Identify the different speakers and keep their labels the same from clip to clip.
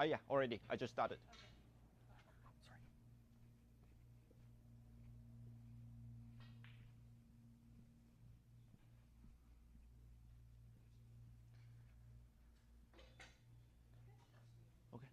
Speaker 1: Yeah, already. I just started. Sorry. Okay.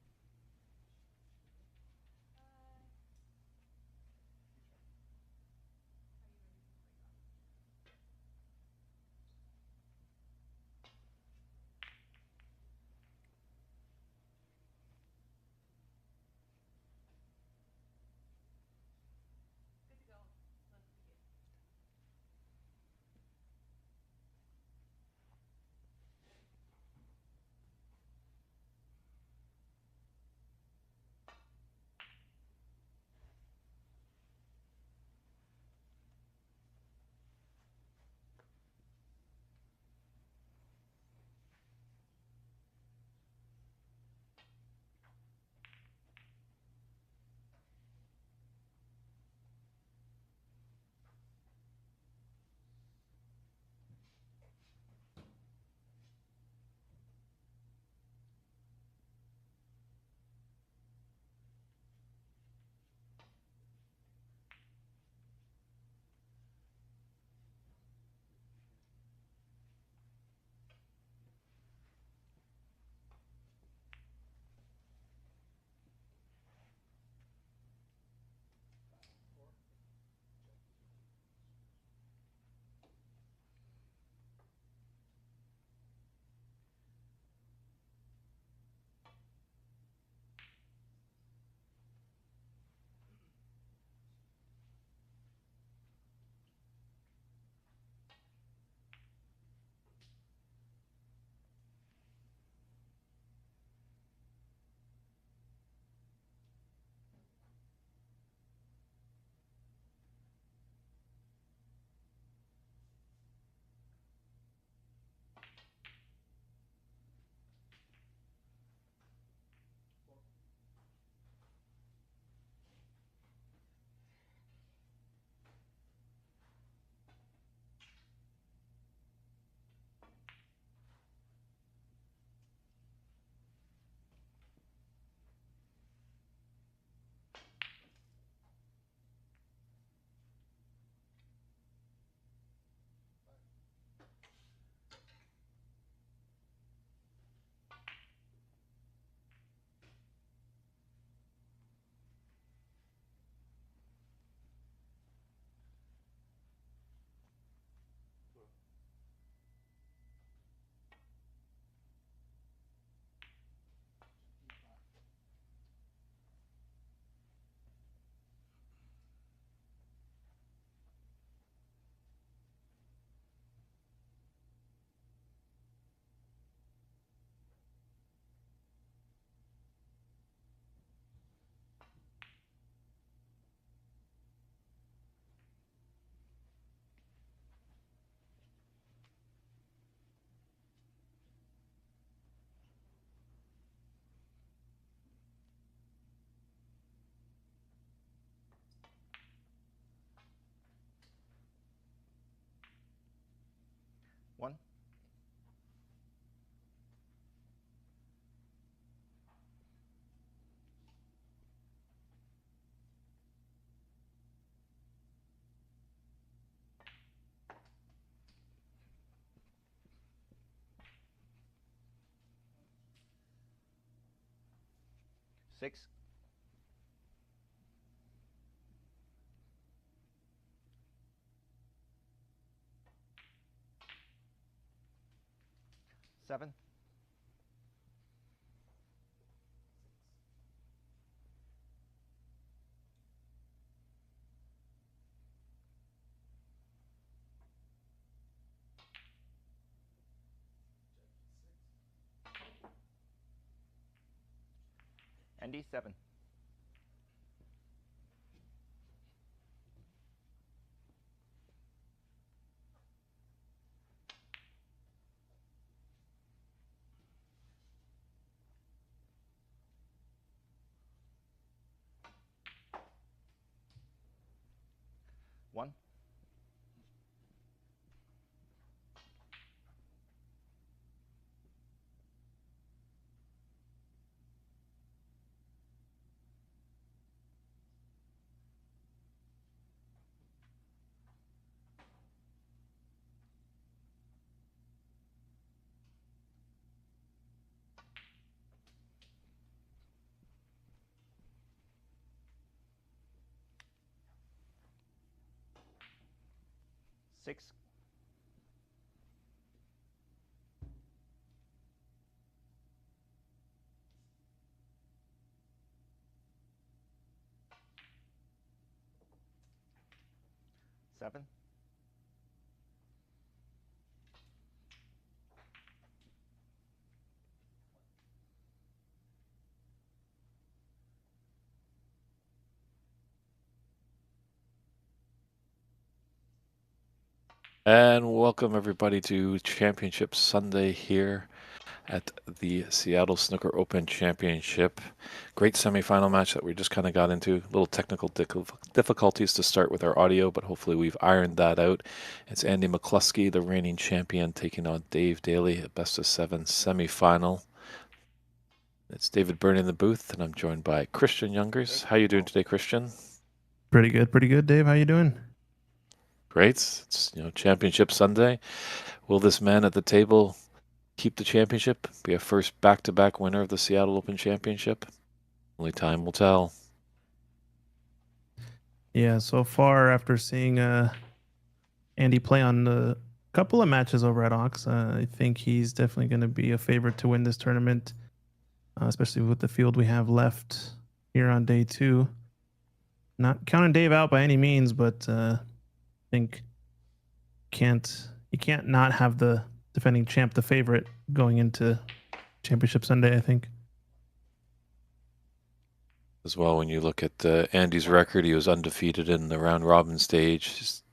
Speaker 1: One. Six. Seven. Andy, seven. One. 6. 7.
Speaker 2: And welcome everybody to Championship Sunday here at the Seattle Snooker Open Championship. Great semifinal match that we just kind of got into. Little technical difficulties to start with our audio, but hopefully we've ironed that out. It's Andy McCluskey, the reigning champion, taking on Dave Daly, a best-of-7 semifinal. It's David Burney in the booth, and I'm joined by Christian Youngers. How you doing today, Christian?
Speaker 3: Pretty good, Dave. How you doing?
Speaker 2: Great. It's Championship Sunday. Will this man at the table keep the championship? Be a first back-to-back winner of the Seattle Open Championship? Only time will tell.
Speaker 3: Yeah, so far after seeing Andy play on a couple of matches over at Ox, I think he's definitely going to be a favorite to win this tournament, especially with the field we have left here on day 2. Not counting Dave out by any means, but I think you can't not have the defending champ the favorite going into Championship Sunday, I think.
Speaker 2: As well, when you look at Andy's record, he was undefeated in the round robin stage. Just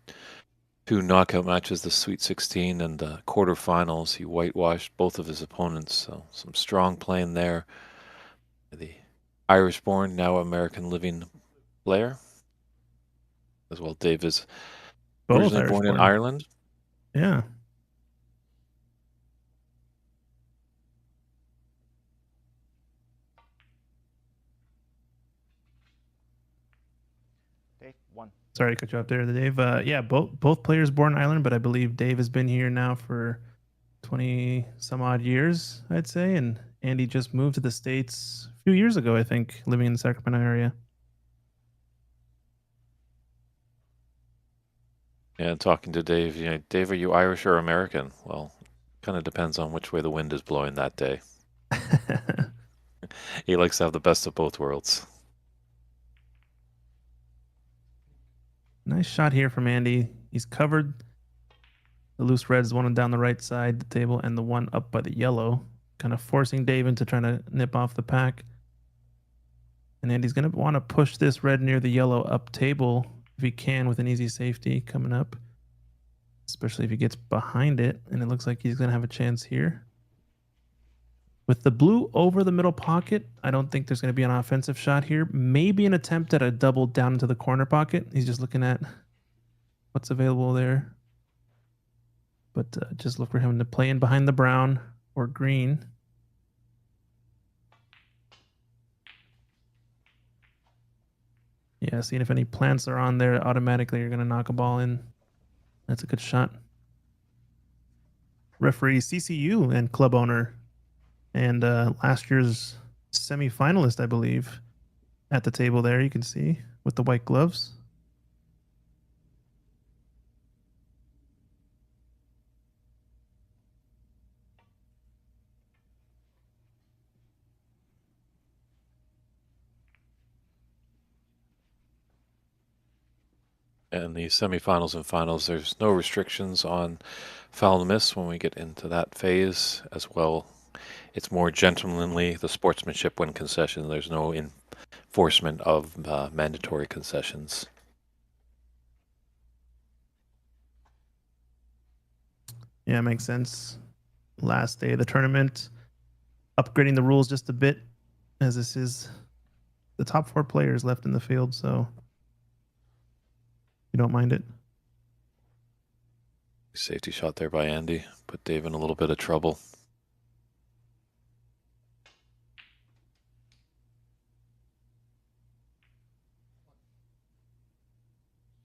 Speaker 2: 2 knockout matches, the Sweet 16 and the quarterfinals. He whitewashed both of his opponents, so some strong playing there. The Irish-born, now American living player. As well, Dave is
Speaker 3: Both
Speaker 2: originally born in Ireland.
Speaker 3: Yeah.
Speaker 1: Dave, 1.
Speaker 3: Sorry to cut you off there, Dave. Yeah, both players born in Ireland, but I believe Dave has been here now for 20 some odd years, I'd say, and Andy just moved to the States a few years ago, I think, living in the Sacramento area.
Speaker 2: Yeah, talking to Dave, Dave, are you Irish or American? Well, kind of depends on which way the wind is blowing that day. He likes to have the best of both worlds.
Speaker 3: Nice shot here from Andy. He's covered the loose reds, one down the right side the table, and the one up by the yellow, kind of forcing Dave into trying to nip off the pack. And Andy's going to want to push this red near the yellow up table if he can with an easy safety coming up, especially if he gets behind it. And it looks like he's going to have a chance here. With the blue over the middle pocket, I don't think there's going to be an offensive shot here. Maybe an attempt at a double down into the corner pocket. He's just looking at what's available there. But just look for him to play in behind the brown or green. Yeah, seeing if any plants are on there, automatically you're going to knock a ball in. That's a good shot. Referee CCU and club owner and last year's semi-finalist, I believe, at the table there, you can see, with the white gloves.
Speaker 2: And the semifinals and finals, there's no restrictions on foul and miss when we get into that phase as well. It's more gentlemanly, the sportsmanship when concession. There's no enforcement of mandatory concessions.
Speaker 3: Yeah, makes sense. Last day of the tournament, upgrading the rules just a bit, as this is the top 4 players left in the field, so you don't mind it.
Speaker 2: Safety shot there by Andy. Put Dave in a little bit of trouble.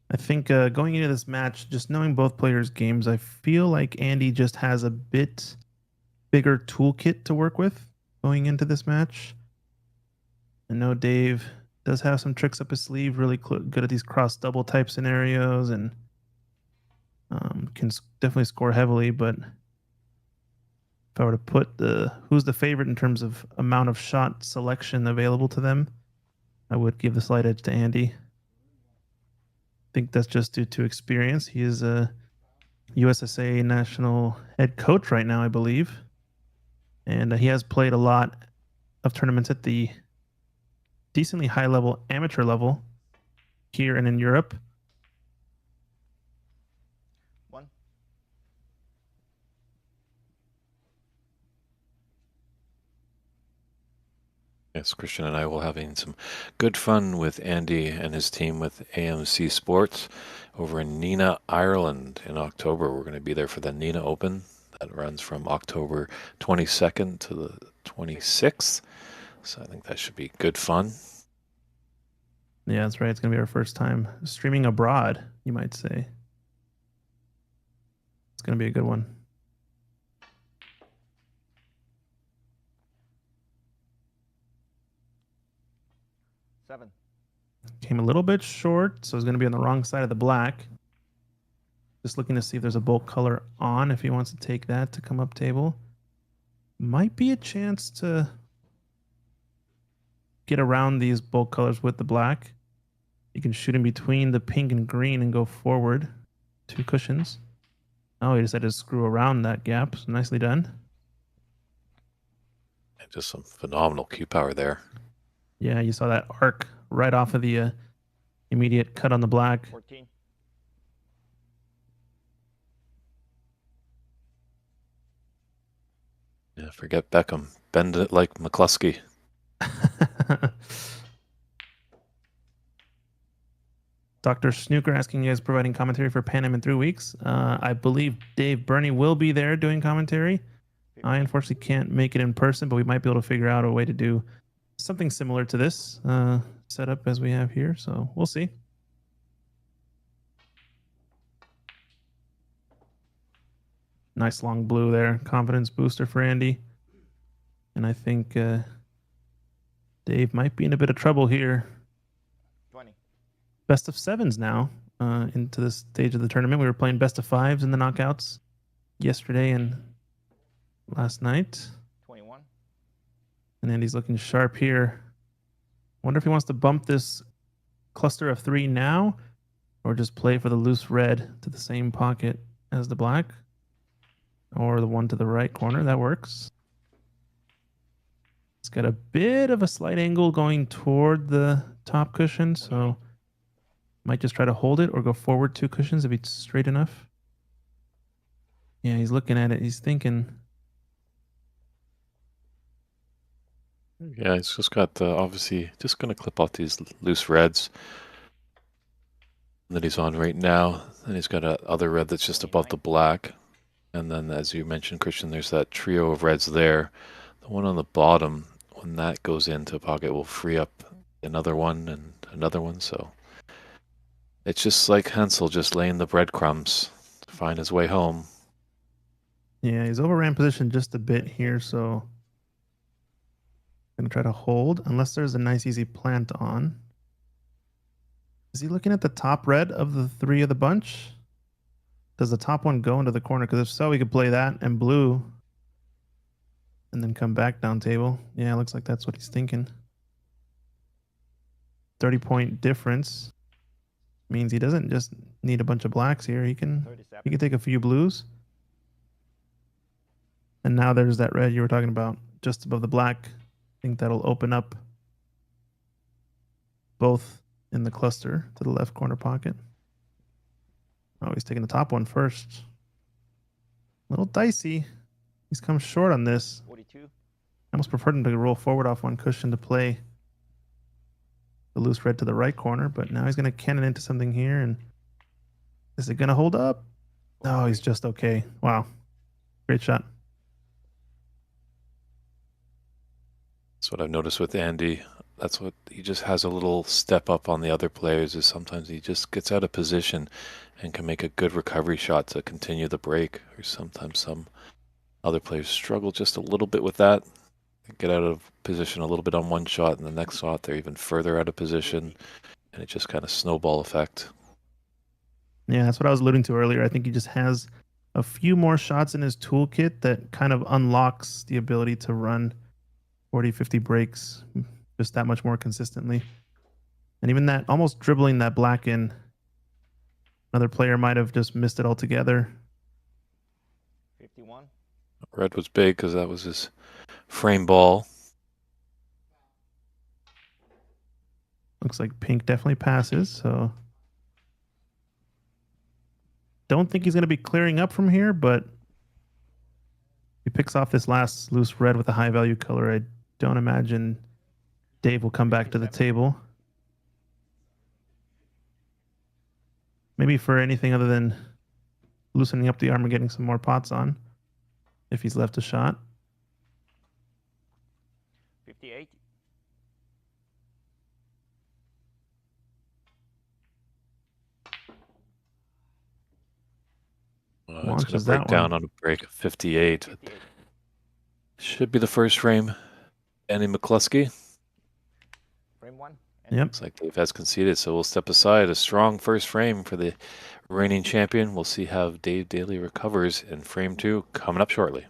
Speaker 3: I think going into this match, just knowing both players' games, I feel like Andy just has a bit bigger toolkit to work with going into this match. I know Dave does have some tricks up his sleeve, really good at these cross double type scenarios, and Can definitely score heavily, but if I were to put who's the favorite in terms of amount of shot selection available to them, I would give the slight edge to Andy. I think that's just due to experience. He is a USSA national head coach right now, I believe. And he has played a lot of tournaments at the decently high level amateur level here and in Europe.
Speaker 1: 1.
Speaker 2: Yes, Christian and I will having some good fun with Andy and his team with AMC Sports over in Neenah, Ireland in October. We're going to be there for the Neenah Open. That runs from October 22nd to the 26th. So I think that should be good fun.
Speaker 3: Yeah, that's right. It's going to be our first time streaming abroad, you might say. It's going to be a good one.
Speaker 1: Seven.
Speaker 3: Came a little bit short, so it's going to be on the wrong side of the black. Just looking to see if there's a bulk color on, if he wants to take that to come up table. Might be a chance to get around these bulk colors with the black. You can shoot in between the pink and green and go forward 2 cushions. Oh, he decided to screw around that gap. So nicely done.
Speaker 2: And just some phenomenal cue power there.
Speaker 3: Yeah, you saw that arc right off of the immediate cut on the black.
Speaker 1: 14.
Speaker 2: Yeah, forget Beckham. Bend it like McCluskey.
Speaker 3: Dr. Snooker asking you guys providing commentary for Pan Am in 3 weeks. I believe Dave Burney will be there doing commentary. I unfortunately can't make it in person, but we might be able to figure out a way to do something similar to this setup as we have here. So we'll see. Nice long blue there. Confidence booster for Andy. And I think Dave might be in a bit of trouble here.
Speaker 1: 20.
Speaker 3: Best of 7s now into this stage of the tournament. We were playing best of 5s in the knockouts yesterday and last night.
Speaker 1: 21.
Speaker 3: And Andy's looking sharp here. Wonder if he wants to bump this cluster of 3 now or just play for the loose red to the same pocket as the black. Or the one to the right corner. That works. It's got a bit of a slight angle going toward the top cushion, so might just try to hold it or go forward 2 cushions if it's straight enough. Yeah, he's looking at it. He's thinking.
Speaker 2: Yeah, he's just got obviously just going to clip off these loose reds that he's on right now. And he's got a other red that's just above the black. And then, as you mentioned, Christian, there's that trio of reds there. The one on the bottom, when that goes into a pocket, will free up another one and another one. So it's just like Hansel just laying the breadcrumbs to find his way home.
Speaker 3: Yeah, he's overran position just a bit here, so gonna try to hold unless there's a nice easy plant on. Is he looking at the top red of the 3 of the bunch? Does the top one go into the corner? Because if so, we could play that and blue and then come back down table. Yeah, it looks like that's what he's thinking. 30-point difference means he doesn't just need a bunch of blacks here. He can
Speaker 1: 37.
Speaker 3: take a few blues. And now there's that red you were talking about just above the black. I think that'll open up both in the cluster to the left corner pocket. Oh, he's taking the top one first. A little dicey. He's come short on this.
Speaker 1: 42.
Speaker 3: I almost preferred him to roll forward off 1 cushion to play the loose red to the right corner, but now he's going to cannon into something here. And is it going to hold up? Oh, he's just okay. Wow. Great shot.
Speaker 2: That's what I've noticed with Andy. That's what he just has a little step up on the other players is sometimes he just gets out of position and can make a good recovery shot to continue the break. Or sometimes some other players struggle just a little bit with that. They get out of position a little bit on one shot and the next shot they're even further out of position and it just kind of snowball effect.
Speaker 3: Yeah, that's what I was alluding to earlier. I think he just has a few more shots in his toolkit that kind of unlocks the ability to run 40, 50 breaks just that much more consistently. And even that, almost dribbling that black in, another player might have just missed it altogether.
Speaker 1: 51.
Speaker 2: Red was big because that was his frame ball.
Speaker 3: Looks like pink definitely passes, so don't think he's going to be clearing up from here, but he picks off this last loose red with a high value color. I don't imagine Dave will come back to the table. Maybe for anything other than loosening up the arm and getting some more pots on, if he's left a shot.
Speaker 1: 58.
Speaker 2: It's going
Speaker 3: Launches
Speaker 2: to break
Speaker 3: that
Speaker 2: down
Speaker 3: one.
Speaker 2: on a break of 58.
Speaker 1: 58.
Speaker 2: Should be the first frame. Andy McCluskey.
Speaker 1: Frame 1.
Speaker 3: Yep.
Speaker 2: Looks like Dave has conceded, so we'll step aside. A strong first frame for the reigning champion. We'll see how Dave Daly recovers in frame 2 coming up shortly.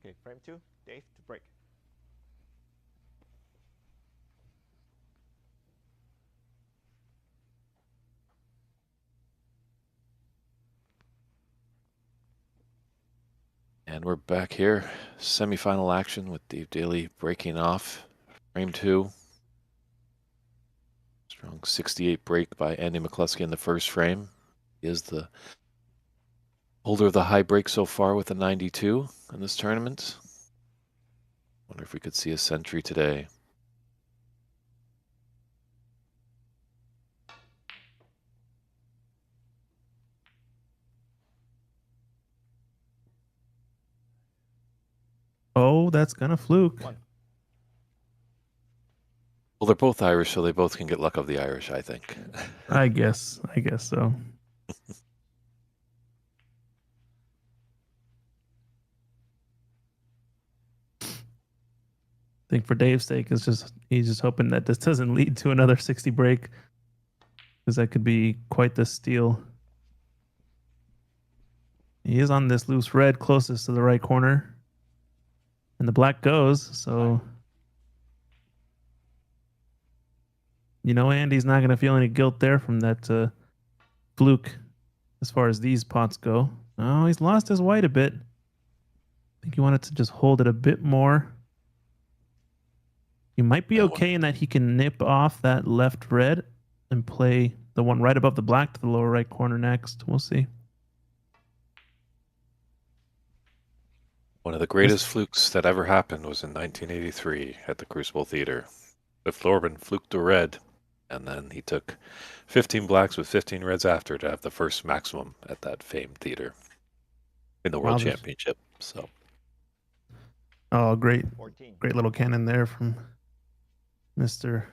Speaker 1: Okay, frame 2. Dave to break.
Speaker 2: And we're back here. Semi-final action with Dave Daly breaking off. Frame 2. Strong 68 break by Andy McCluskey in the first frame. He is the holder of the high break so far with a 92 in this tournament. Wonder if we could see a century today.
Speaker 3: Oh, that's gonna fluke.
Speaker 1: 1.
Speaker 2: Well, they're both Irish, so they both can get luck of the Irish, I think.
Speaker 3: I guess so. I think for Dave's sake, he's just hoping that this doesn't lead to another 60 break, because that could be quite the steal. He is on this loose red closest to the right corner, and the black goes. So, you know, Andy's not going to feel any guilt there from that fluke as far as these pots go. Oh, he's lost his white a bit. I think he wanted to just hold it a bit more. He might be okay in that he can nip off that left red and play the one right above the black to the lower right corner next. We'll see.
Speaker 2: One of the greatest flukes that ever happened was in 1983 at the Crucible Theater. Cliff Thorburn fluked a red, and then he took 15 blacks with 15 reds after to have the first maximum at that famed theater in the World Championship. So,
Speaker 3: oh, great
Speaker 1: 14.
Speaker 3: Great little cannon there from Mr.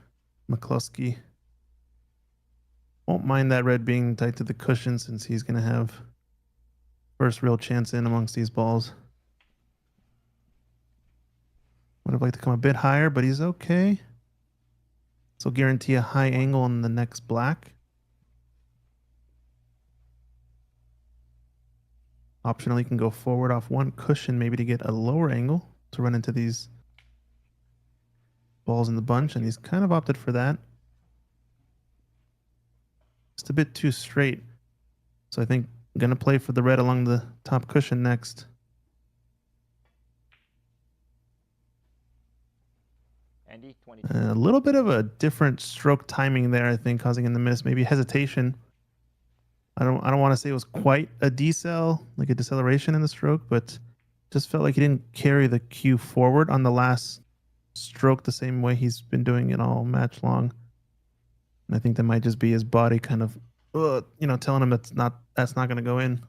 Speaker 3: McCluskey. Won't mind that red being tight to the cushion, since he's going to have first real chance in amongst these balls. Would have liked to come a bit higher, but he's okay. So guarantee a high angle on the next black. Optionally can go forward off one cushion, maybe to get a lower angle to run into these balls in the bunch, and he's kind of opted for that. Just a bit too straight. So I think I'm going to play for the red along the top cushion next.
Speaker 1: Andy, 22.
Speaker 3: A little bit of a different stroke timing there, I think, causing him to miss. Maybe hesitation. I don't want to say it was quite a decel, like a deceleration in the stroke, but just felt like he didn't carry the cue forward on the last stroke the same way he's been doing it all match long. And I think that might just be his body kind of, telling him that's not going to go in.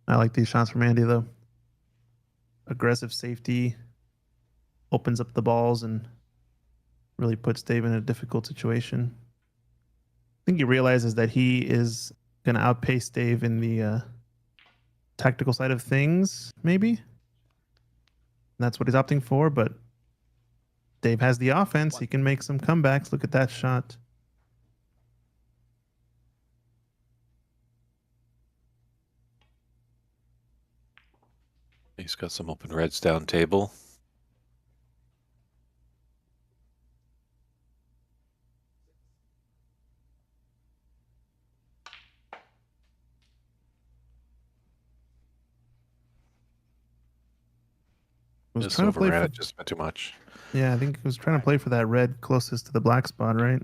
Speaker 3: I like these shots from Andy though. Aggressive safety, opens up the balls and really puts Dave in a difficult situation. I think he realizes that he is going to outpace Dave in the tactical side of things, maybe. And that's what he's opting for, but Dave has the offense. He can make some comebacks. Look at that shot.
Speaker 2: He's got some open reds down table.
Speaker 3: Was
Speaker 2: Just
Speaker 3: trying to play
Speaker 2: overran
Speaker 3: for,
Speaker 2: it just a bit too much.
Speaker 3: Yeah, I think he was trying to play for that red closest to the black spot, right?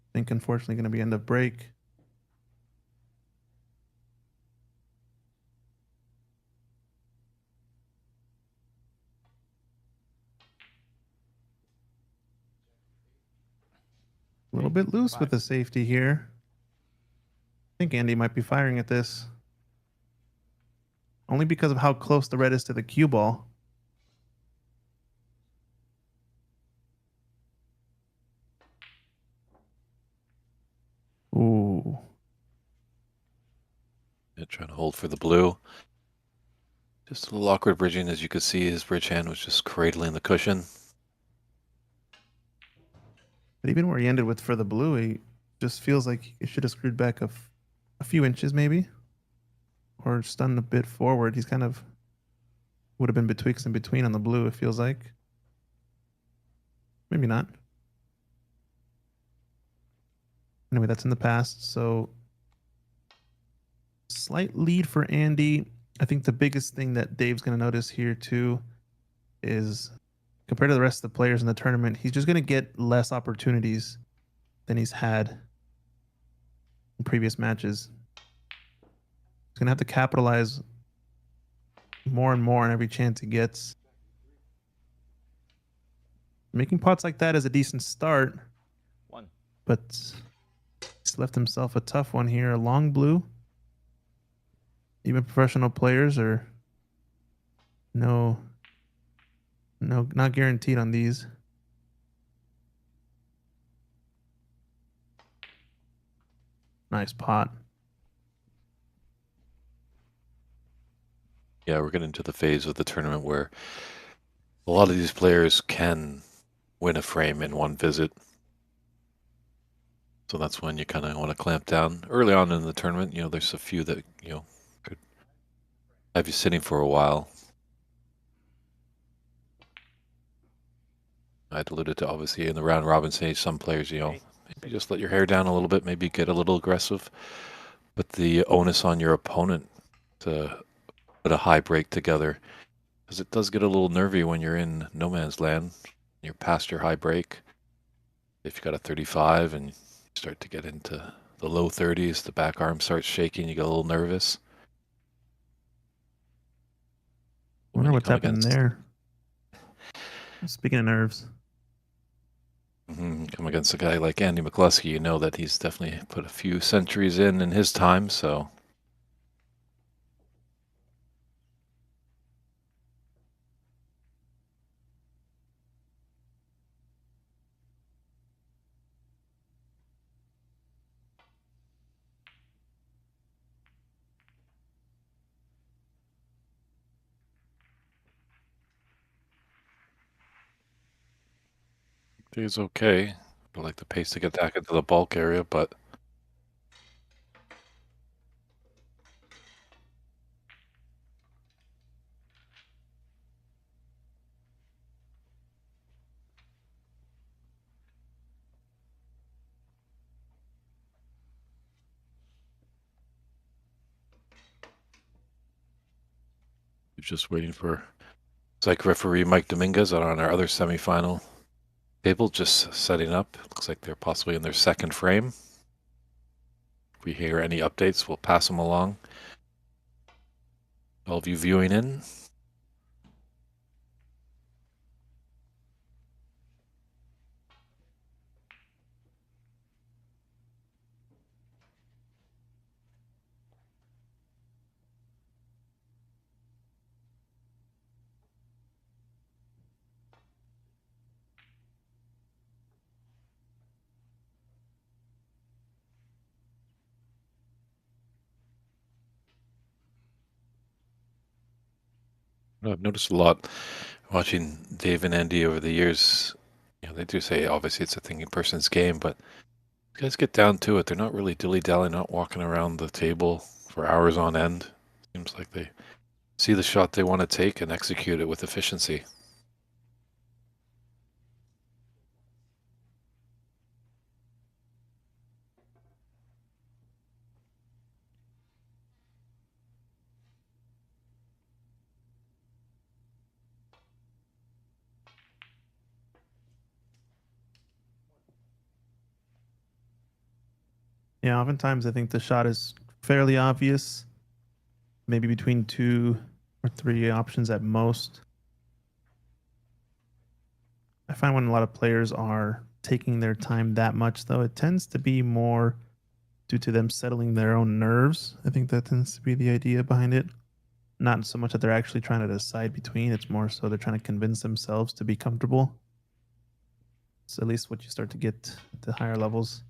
Speaker 3: I think unfortunately going to be end of break. A little bit loose with the safety here. I think Andy might be firing at this. Only because of how close the red is to the cue ball. Ooh.
Speaker 2: Yeah, trying to hold for the blue. Just a little awkward bridging. As you could see, his bridge hand was just cradling the cushion.
Speaker 3: But even where he ended with for the blue, he just feels like he should have screwed back a few inches maybe. Or just done a bit forward. He's kind of would have been betwixt and between on the blue, it feels like. Maybe not. Anyway, that's in the past. So slight lead for Andy. I think the biggest thing that Dave's going to notice here too is compared to the rest of the players in the tournament, he's just going to get less opportunities than he's had in previous matches. He's going to have to capitalize more and more on every chance he gets. Making pots like that is a decent start, but he's left himself a tough one here. A long blue. Even professional players are not guaranteed on these. Nice pot.
Speaker 2: Yeah, we're getting to the phase of the tournament where a lot of these players can win a frame in one visit. So that's when you kind of want to clamp down. Early on in the tournament, there's a few that, could have you sitting for a while. I'd alluded to, obviously, in the round robin stage, some players, maybe just let your hair down a little bit, maybe get a little aggressive. But the onus on your opponent to put a high break together, because it does get a little nervy when you're in no man's land. You're past your high break. If you got a 35 and you start to get into the low 30s, the back arm starts shaking, you get a little nervous.
Speaker 3: I wonder what's happening there. Speaking of nerves.
Speaker 2: Come against a guy like Andy McCluskey, you know that he's definitely put a few centuries in his time, so. He's okay. I like the pace to get back into the bulk area, but just waiting for psych referee Mike Dominguez on our other semifinal table, just setting up. Looks like they're possibly in their second frame. If we hear any updates, we'll pass them along. All of you viewing in. I've noticed a lot watching Dave and Andy over the years. You know, they do say obviously it's a thinking person's game, but you guys get down to it. They're not really dilly-dallying, not walking around the table for hours on end. Seems like they see the shot they want to take and execute it with efficiency.
Speaker 3: Yeah, oftentimes I think the shot is fairly obvious. Maybe between 2 or 3 options at most. I find when a lot of players are taking their time that much, though, it tends to be more due to them settling their own nerves. I think that tends to be the idea behind it. Not so much that they're actually trying to decide between, it's more so they're trying to convince themselves to be comfortable. It's at least what you start to get to higher levels.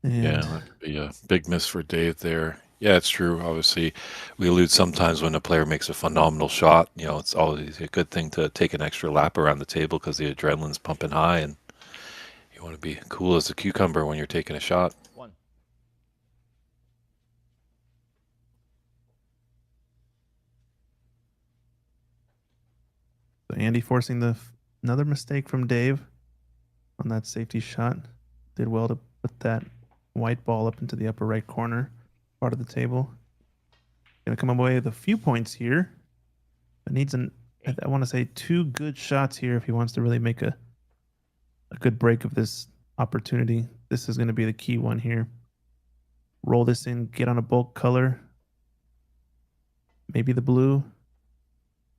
Speaker 3: And
Speaker 2: yeah, that could be a big miss for Dave there. Yeah, it's true. Obviously, we allude sometimes when a player makes a phenomenal shot. You know, it's always a good thing to take an extra lap around the table because the adrenaline's pumping high, and you want to be cool as a cucumber when you're taking a shot.
Speaker 1: 1.
Speaker 3: So Andy forcing another mistake from Dave on that safety shot. Did well to put that white ball up into the upper right corner part of the table. Gonna come away with a few points here, but needs I want to say 2 good shots here if he wants to really make a good break of this opportunity. This is going to be the key one here. Roll this in, get on a bulk color. Maybe the blue.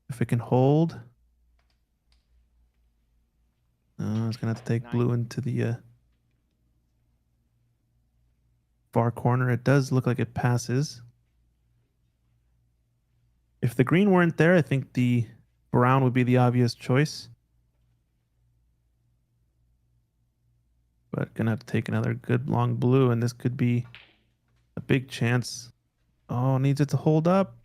Speaker 3: If it can hold. It's going to have to take
Speaker 1: 9.
Speaker 3: blue into the far corner. It does look like it passes. If the green weren't there, I think the brown would be the obvious choice. But gonna have to take another good long blue, and this could be a big chance. Oh, needs it to hold up.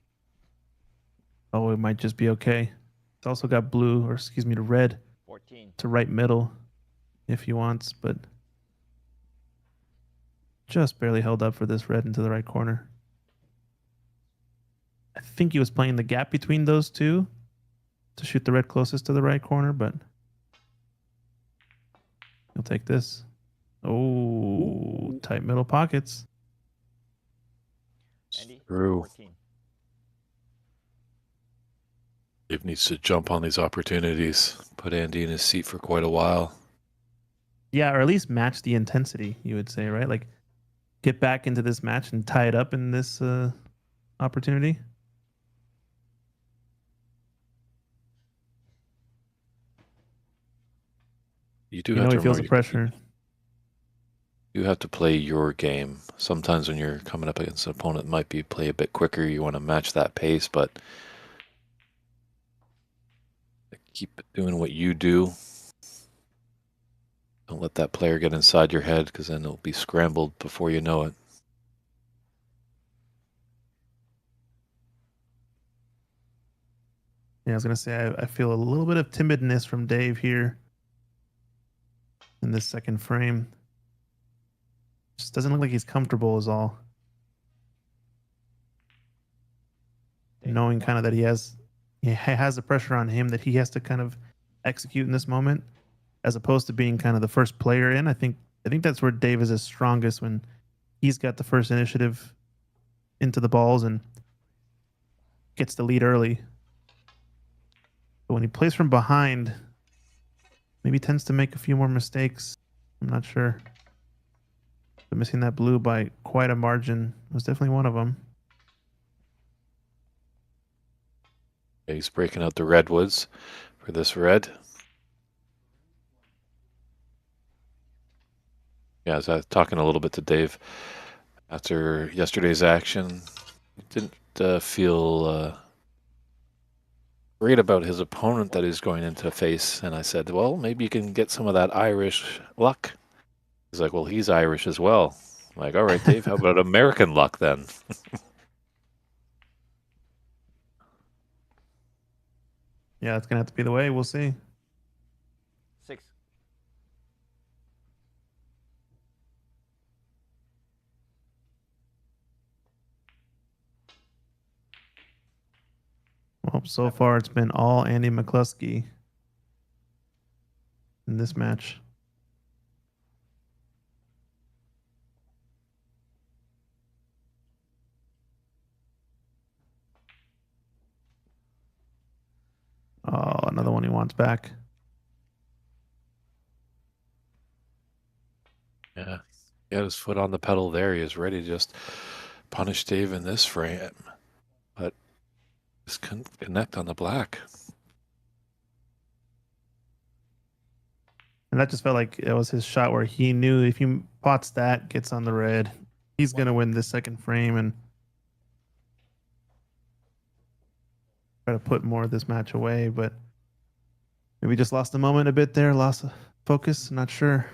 Speaker 3: Oh, it might just be okay. It's also got blue, or excuse me, the red
Speaker 1: 14.
Speaker 3: to right middle if he wants, but just barely held up for this red into the right corner. I think he was playing the gap between those two to shoot the red closest to the right corner, but he'll take this. Oh, tight middle pockets.
Speaker 1: Andy,
Speaker 2: True.
Speaker 1: 14.
Speaker 2: Dave needs to jump on these opportunities, put Andy in his seat for quite a while.
Speaker 3: Yeah, or at least match the intensity, you would say, right? Like get back into this match and tie it up in this opportunity.
Speaker 2: You do
Speaker 3: You
Speaker 2: have
Speaker 3: know
Speaker 2: to
Speaker 3: he feels the
Speaker 2: remember,
Speaker 3: pressure.
Speaker 2: you have to play your game. Sometimes when you're coming up against an opponent, it might be play a bit quicker. You want to match that pace, but keep doing what you do. Don't let that player get inside your head, because then it'll be scrambled before you know it.
Speaker 3: Yeah, I was gonna say I feel a little bit of timidness from Dave here in this second frame. Just doesn't look like he's comfortable is all.
Speaker 1: Dave,
Speaker 3: Knowing
Speaker 1: 1.
Speaker 3: kind of that he has the pressure on him that he has to kind of execute in this moment, as opposed to being kind of the first player in. I think that's where Dave is his strongest, when he's got the first initiative into the balls, and gets the lead early. But when he plays from behind, maybe tends to make a few more mistakes. I'm not sure. But missing that blue by quite a margin was definitely one of them.
Speaker 2: He's breaking out the redwoods for this red. Yeah, I was talking a little bit to Dave after yesterday's action. Didn't feel great about his opponent that he's going into face. And I said, well, maybe you can get some of that Irish luck. He's like, well, he's Irish as well. I'm like, all right, Dave, how about American luck then?
Speaker 3: Yeah, it's going to have to be the way. We'll see.
Speaker 1: 6.
Speaker 3: Well, so far it's been all Andy McCluskey in this match. Oh, another one he wants back.
Speaker 2: Yeah, he had his foot on the pedal there. He was ready to just punish Dave in this frame, but just couldn't connect on the black.
Speaker 3: And that just felt like it was his shot where he knew if he pots that, gets on the red, he's going to win this second frame and try to put more of this match away. But maybe just lost the moment a bit there, lost focus, not sure.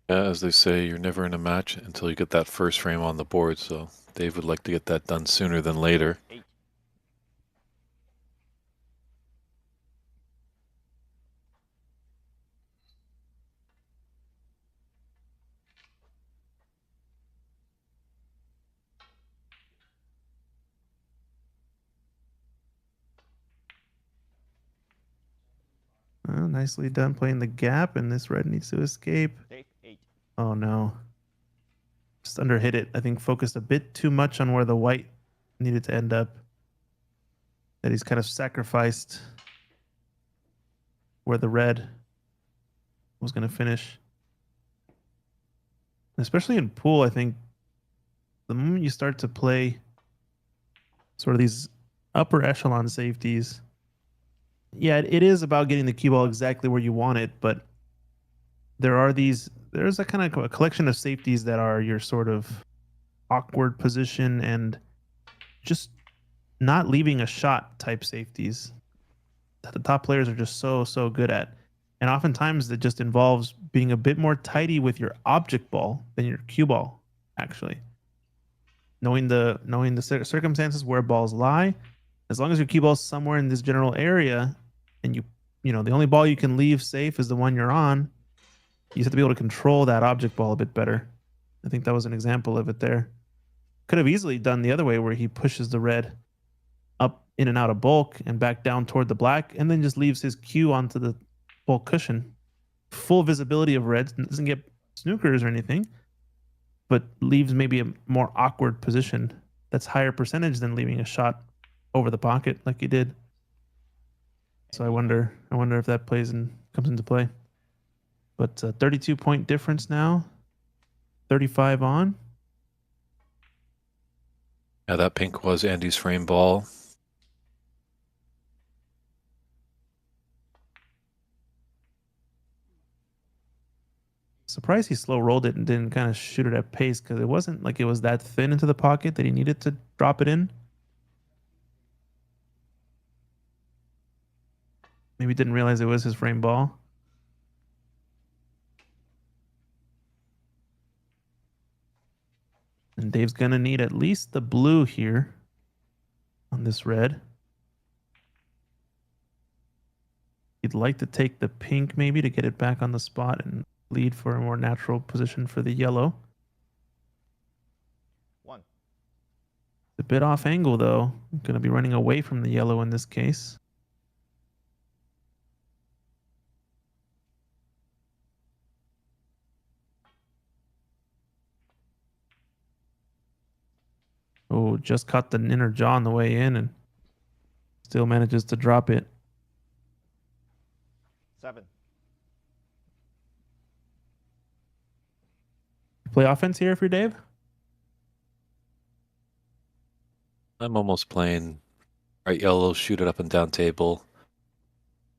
Speaker 2: Yeah, as they say, you're never in a match until you get that first frame on the board. So Dave would like to get that done sooner than later.
Speaker 1: 8.
Speaker 3: Well, nicely done playing the gap, and this red needs to escape.
Speaker 1: Dave, 8.
Speaker 3: Oh, no. Just underhit it. I think focused a bit too much on where the white needed to end up. That he's kind of sacrificed where the red was going to finish. Especially in pool, I think the moment you start to play sort of these upper echelon safeties, yeah, it is about getting the cue ball exactly where you want it, but there's a kind of a collection of safeties that are your sort of awkward position and just not leaving a shot type safeties that the top players are just so good at. And oftentimes it just involves being a bit more tidy with your object ball than your cue ball, actually. Knowing the circumstances where balls lie, as long as your cue ball's somewhere in this general area, and you know the only ball you can leave safe is the one you're on, you just have to be able to control that object ball a bit better. I think that was an example of it there. Could have easily done the other way where he pushes the red up in and out of bulk and back down toward the black, and then just leaves his cue onto the bulk cushion. Full visibility of reds, doesn't get snookers or anything, but leaves maybe a more awkward position that's higher percentage than leaving a shot over the pocket like he did. So I wonder if that comes into play. But 32-point difference now, 35 on.
Speaker 2: Yeah, that pink was Andy's frame ball.
Speaker 3: Surprised he slow rolled it and didn't kind of shoot it at pace, because it wasn't like it was that thin into the pocket that he needed to drop it in. Maybe didn't realize it was his frame ball. And Dave's going to need at least the blue here on this red. He'd like to take the pink maybe to get it back on the spot and lead for a more natural position for the yellow.
Speaker 1: 1.
Speaker 3: It's a bit off angle, though. Going to be running away from the yellow in this case. just caught the inner jaw on the way in and still manages to drop it.
Speaker 1: 7.
Speaker 3: Play offense here if you're Dave?
Speaker 2: I'm almost playing right yellow, shoot it up and down table,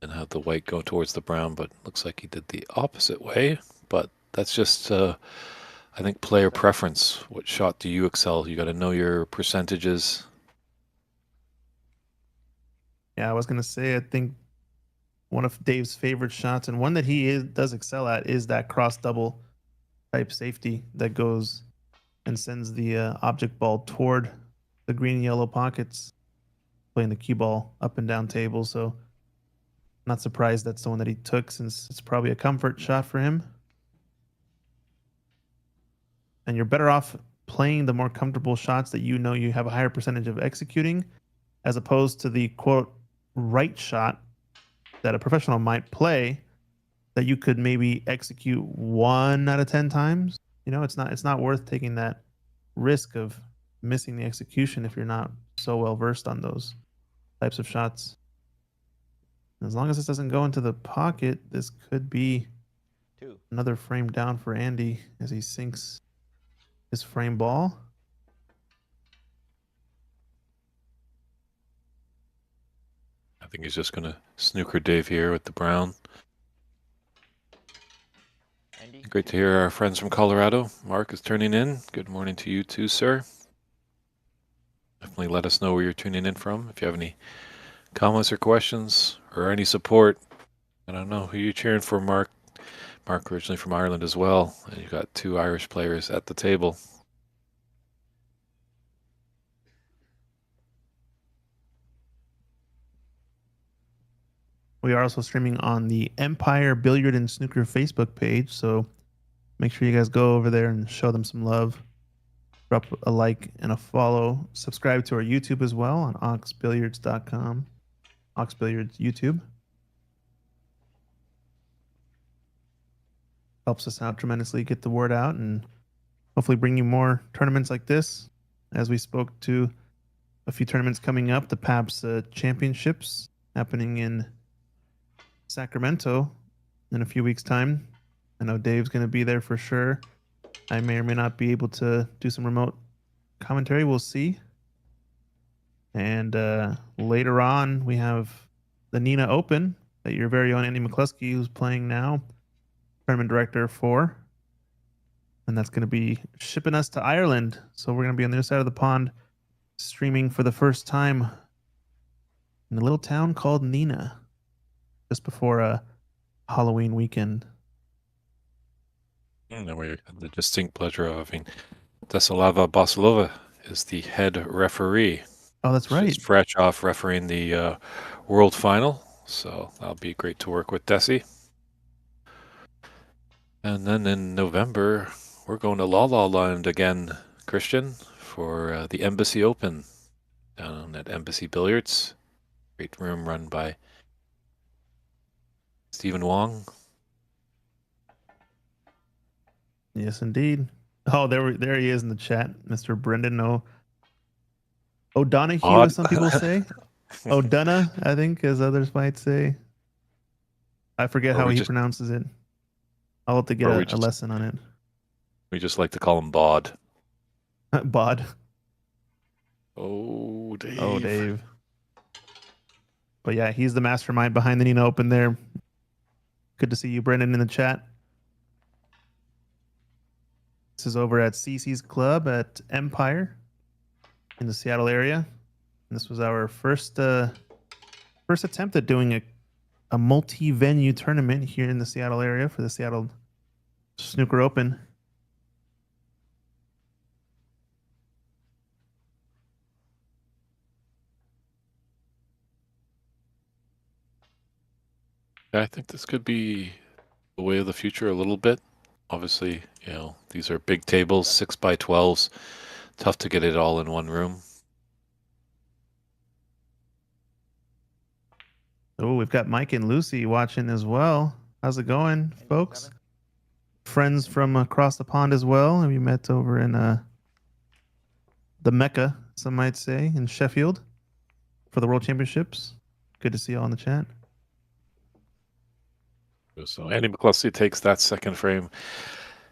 Speaker 2: and have the white go towards the brown, but looks like he did the opposite way. But that's just, I think, player preference. What shot do you excel? You got to know your percentages.
Speaker 3: Yeah, I was going to say, I think one of Dave's favorite shots, and one that he does excel at, is that cross double type safety that goes and sends the object ball toward the green and yellow pockets, playing the cue ball up and down table. So not surprised that's the one that he took, since it's probably a comfort shot for him. And you're better off playing the more comfortable shots that you know you have a higher percentage of executing, as opposed to the quote right shot that a professional might play that you could maybe execute 1 out of 10 times. You know, it's not worth taking that risk of missing the execution if you're not so well versed on those types of shots. As long as this doesn't go into the pocket, this could be
Speaker 1: 2.
Speaker 3: another frame down for Andy as he sinks his frame ball.
Speaker 2: I think he's just going to snooker Dave here with the brown.
Speaker 1: Andy?
Speaker 2: Great to hear our friends from Colorado. Mark is turning in. Good morning to you too, sir. Definitely let us know where you're tuning in from. If you have any comments or questions or any support. I don't know who you're cheering for, Mark. Mark originally from Ireland as well. And you've got 2 Irish players at the table.
Speaker 3: We are also streaming on the Empire Billiard and Snooker Facebook page, so make sure you guys go over there and show them some love. Drop a like and a follow. Subscribe to our YouTube as well on oxbilliards.com. Ox Billiards YouTube. Helps us out tremendously, get the word out, and hopefully bring you more tournaments like this. As we spoke to a few tournaments coming up, the PABS Championships happening in Sacramento in a few weeks' time. I know Dave's going to be there for sure. I may or may not be able to do some remote commentary. We'll see. And later on, we have the Nina Open that your very own Andy McCluskey, who's playing now, tournament director for. And that's going to be shipping us to Ireland. So we're going to be on the other side of the pond, streaming for the first time in a little town called Nina, just before a Halloween weekend.
Speaker 2: And we have the distinct pleasure of having Desalava Basilova is the head referee.
Speaker 3: Oh, that's right.
Speaker 2: She's fresh off refereeing the World Final, so that'll be great to work with Desi. And then in November, we're going to La La Land again, Christian, for the Embassy Open down at Embassy Billiards. Great room run by Stephen Wong.
Speaker 3: Yes, indeed. Oh, there he is in the chat, Mr. Brendan O'Donoghue, as some people say. O'Donna, I think, as others might say. I forget how he pronounces it. I'll have to get a lesson on it.
Speaker 2: We just like to call him Bod.
Speaker 3: Bod.
Speaker 2: Oh, Dave.
Speaker 3: Oh, Dave. But yeah, he's the mastermind behind the Nina Open there. Good to see you, Brendan, in the chat. This is over at CC's Club at Empire in the Seattle area. And this was our first attempt at doing a multi-venue tournament here in the Seattle area for the Seattle Snooker Open.
Speaker 2: I think this could be the way of the future a little bit. Obviously, you know, these are big tables, 6x12s. Tough to get it all in one room.
Speaker 3: Oh, we've got Mike and Lucy watching as well. How's it going, folks? Friends from across the pond as well. Have you met over in the Mecca some might say, in Sheffield for the World Championships. Good to see you all in the chat.
Speaker 2: So Andy McCluskey takes that second frame.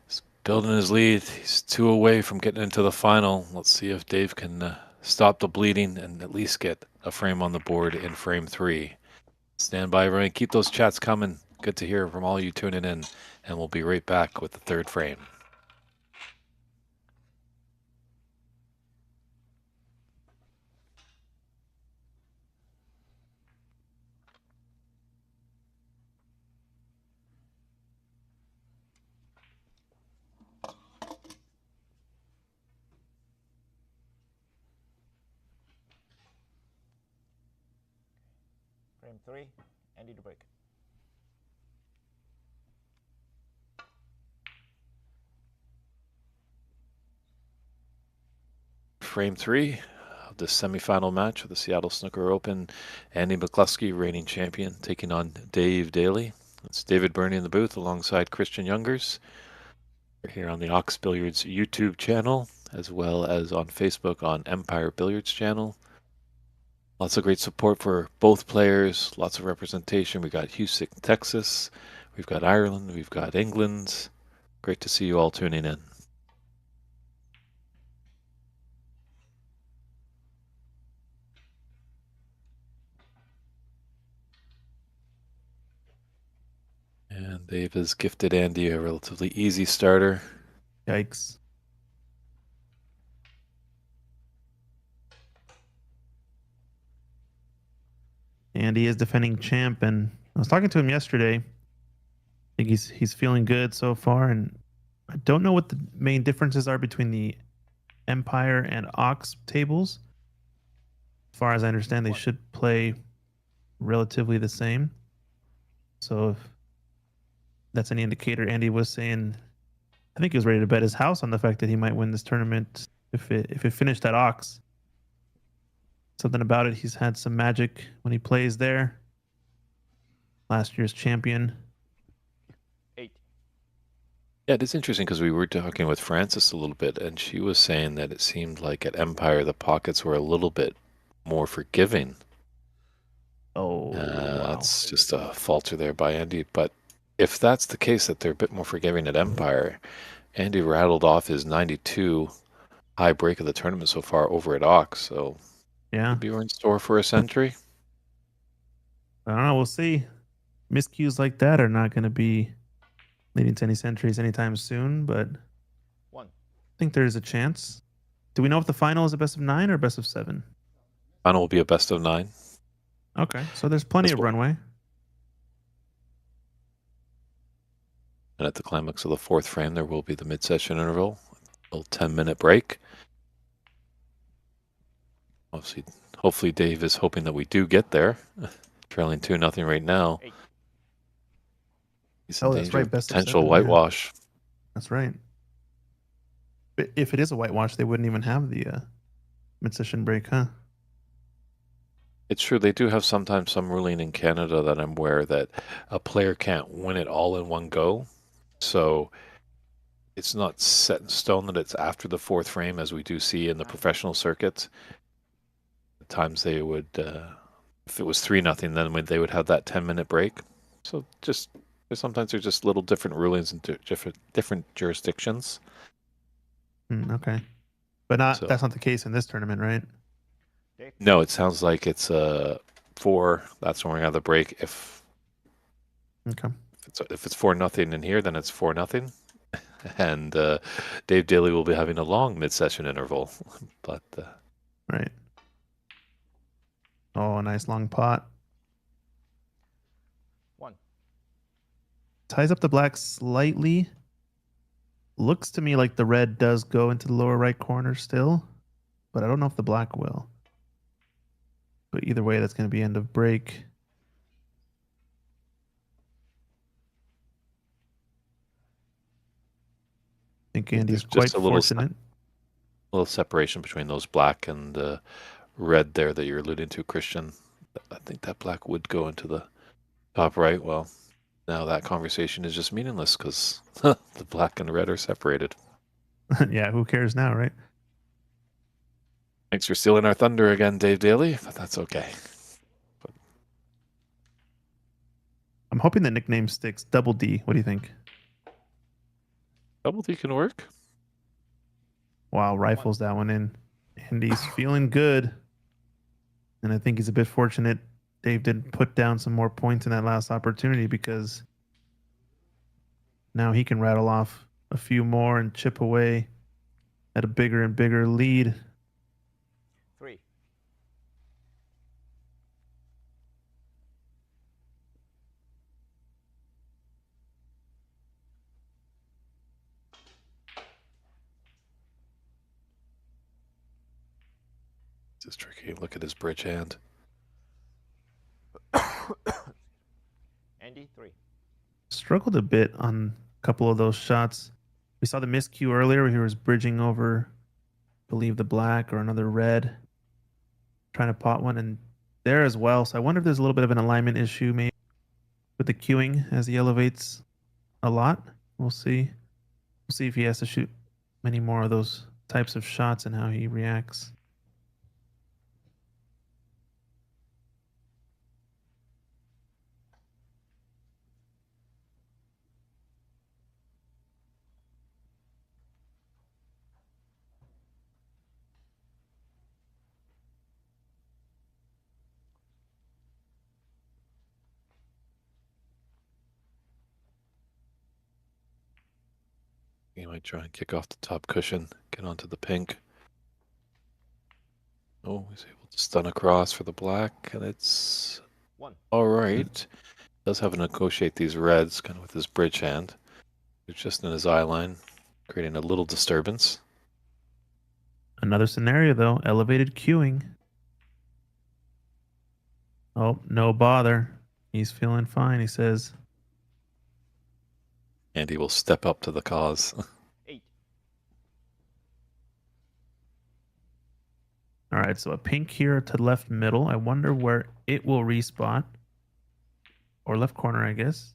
Speaker 2: He's building his lead. He's 2 away from getting into the final. Let's see if Dave can stop the bleeding and at least get a frame on the board in frame 3. Stand by, everybody. Keep those chats coming. Good to hear from all you tuning in. And we'll be right back with the third frame.
Speaker 1: Frame 3, Andy to break.
Speaker 2: Frame 3 of the semifinal match of the Seattle Snooker Open. Andy McCluskey, reigning champion, taking on Dave Daly. It's David Burney in the booth alongside Christian Youngers. We're here on the Ox Billiards YouTube channel, as well as on Facebook on Empire Billiards channel. Lots of great support for both players, lots of representation. We got Houston, Texas, we've got Ireland, we've got England. Great to see you all tuning in. And Dave has gifted Andy a relatively easy starter.
Speaker 3: Yikes. Andy is defending champ, and I was talking to him yesterday. I think he's feeling good so far, and I don't know what the main differences are between the Empire and Ox tables. As far as I understand, they should play relatively the same. So if that's any indicator, Andy was saying, I think he was ready to bet his house on the fact that he might win this tournament if it finished at Ox. Something about it, he's had some magic when he plays there. Last year's champion.
Speaker 1: 8.
Speaker 2: Yeah, it is interesting because we were talking with Frances a little bit, and she was saying that it seemed like at Empire the pockets were a little bit more forgiving.
Speaker 3: Oh, wow.
Speaker 2: That's just a falter there by Andy. But if that's the case, that they're a bit more forgiving at Empire, Andy rattled off his 92 high break of the tournament so far over at Ox. So
Speaker 3: yeah,
Speaker 2: maybe we're in store for a century.
Speaker 3: I don't know. We'll see. Miscues like that are not going to be leading to any centuries anytime soon, but
Speaker 1: 1.
Speaker 3: I think there is a chance. Do we know if the final is a best of 9 or best of 7?
Speaker 2: Final will be a best of 9.
Speaker 3: Okay, so there's plenty
Speaker 2: That's
Speaker 3: of
Speaker 2: what-
Speaker 3: runway.
Speaker 2: And at the climax of the fourth frame, there will be the mid-session interval, a little 10-minute break. Obviously, hopefully Dave is hoping that we do get there. Trailing 2-0 right now.
Speaker 1: 8.
Speaker 2: He's in
Speaker 3: Oh, that's
Speaker 2: danger
Speaker 3: right,
Speaker 2: of
Speaker 3: best of
Speaker 2: potential
Speaker 3: 7, yeah.
Speaker 2: whitewash.
Speaker 3: That's right. But if it is a whitewash, they wouldn't even have the mid-session break, huh?
Speaker 2: It's true, they do have sometimes some ruling in Canada that I'm aware that a player can't win it all in one go. So it's not set in stone that it's after the fourth frame, as we do see in the professional circuits. At times they would, if it was 3-0, then they would have that 10-minute break. So just sometimes there's just little different rulings in different jurisdictions.
Speaker 3: Okay, but
Speaker 2: So-
Speaker 3: that's not the case in this tournament, right?
Speaker 1: Dave?
Speaker 2: No, it sounds like it's 4. That's when we're gonna have the break. If
Speaker 3: Okay.
Speaker 2: it's 4-0 in here, then it's 4-0. And Dave Daly will be having a long mid-session interval. But
Speaker 3: Right. Oh, a nice long pot.
Speaker 1: 1.
Speaker 3: Ties up the black slightly. Looks to me like the red does go into the lower right corner still, but I don't know if the black will. But either way, that's going to be end of break. I think Andy's
Speaker 2: There's
Speaker 3: quite
Speaker 2: just a little
Speaker 3: fortunate.
Speaker 2: little separation between those black and red there that you're alluding to, Christian. I think that black would go into the top right. Well, now that conversation is just meaningless because the black and red are separated.
Speaker 3: Yeah, who cares now, right?
Speaker 2: Thanks for stealing our thunder again, Dave Daly, but that's okay.
Speaker 3: I'm hoping the nickname sticks. Double D. What do you think?
Speaker 2: Double D can work.
Speaker 3: Wow, rifles that one in. And he's feeling good. And I think he's a bit fortunate Dave didn't put down some more points in that last opportunity, because now he can rattle off a few more and chip away at a bigger and bigger lead.
Speaker 1: 3.
Speaker 2: This is tricky. Look at his bridge hand.
Speaker 1: Andy, 3.
Speaker 3: Struggled a bit on a couple of those shots. We saw the miscue earlier where he was bridging over, I believe, the black or another red, trying to pot one, and there as well. So I wonder if there's a little bit of an alignment issue maybe with the queuing as he elevates a lot. We'll see. We'll see if he has to shoot many more of those types of shots and how he reacts.
Speaker 2: He might try and kick off the top cushion, get onto the pink. Oh, he's able to stun across for the black, and it's
Speaker 1: 1.
Speaker 2: all right. Does have to negotiate these reds, kind of with his bridge hand. It's just in his eye line, creating a little disturbance.
Speaker 3: Another scenario, though, elevated queuing. Oh, no bother. He's feeling fine, he says.
Speaker 2: And he will step up to the cause.
Speaker 1: 8.
Speaker 3: All right, so a pink here to left middle. I wonder where it will respot. Or left corner, I guess.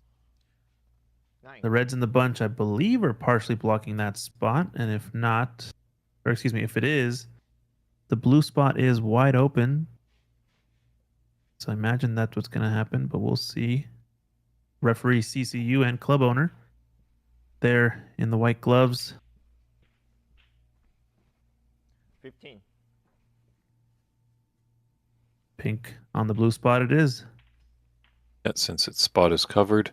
Speaker 1: 9.
Speaker 3: The reds in the bunch, I believe, are partially blocking that spot. And if not, or excuse me, if it is, the blue spot is wide open. So I imagine that's what's going to happen, but we'll see. Referee CCU and club owner there in the white gloves.
Speaker 1: 15.
Speaker 3: Pink on the blue spot it is.
Speaker 2: Yeah, since its spot is covered,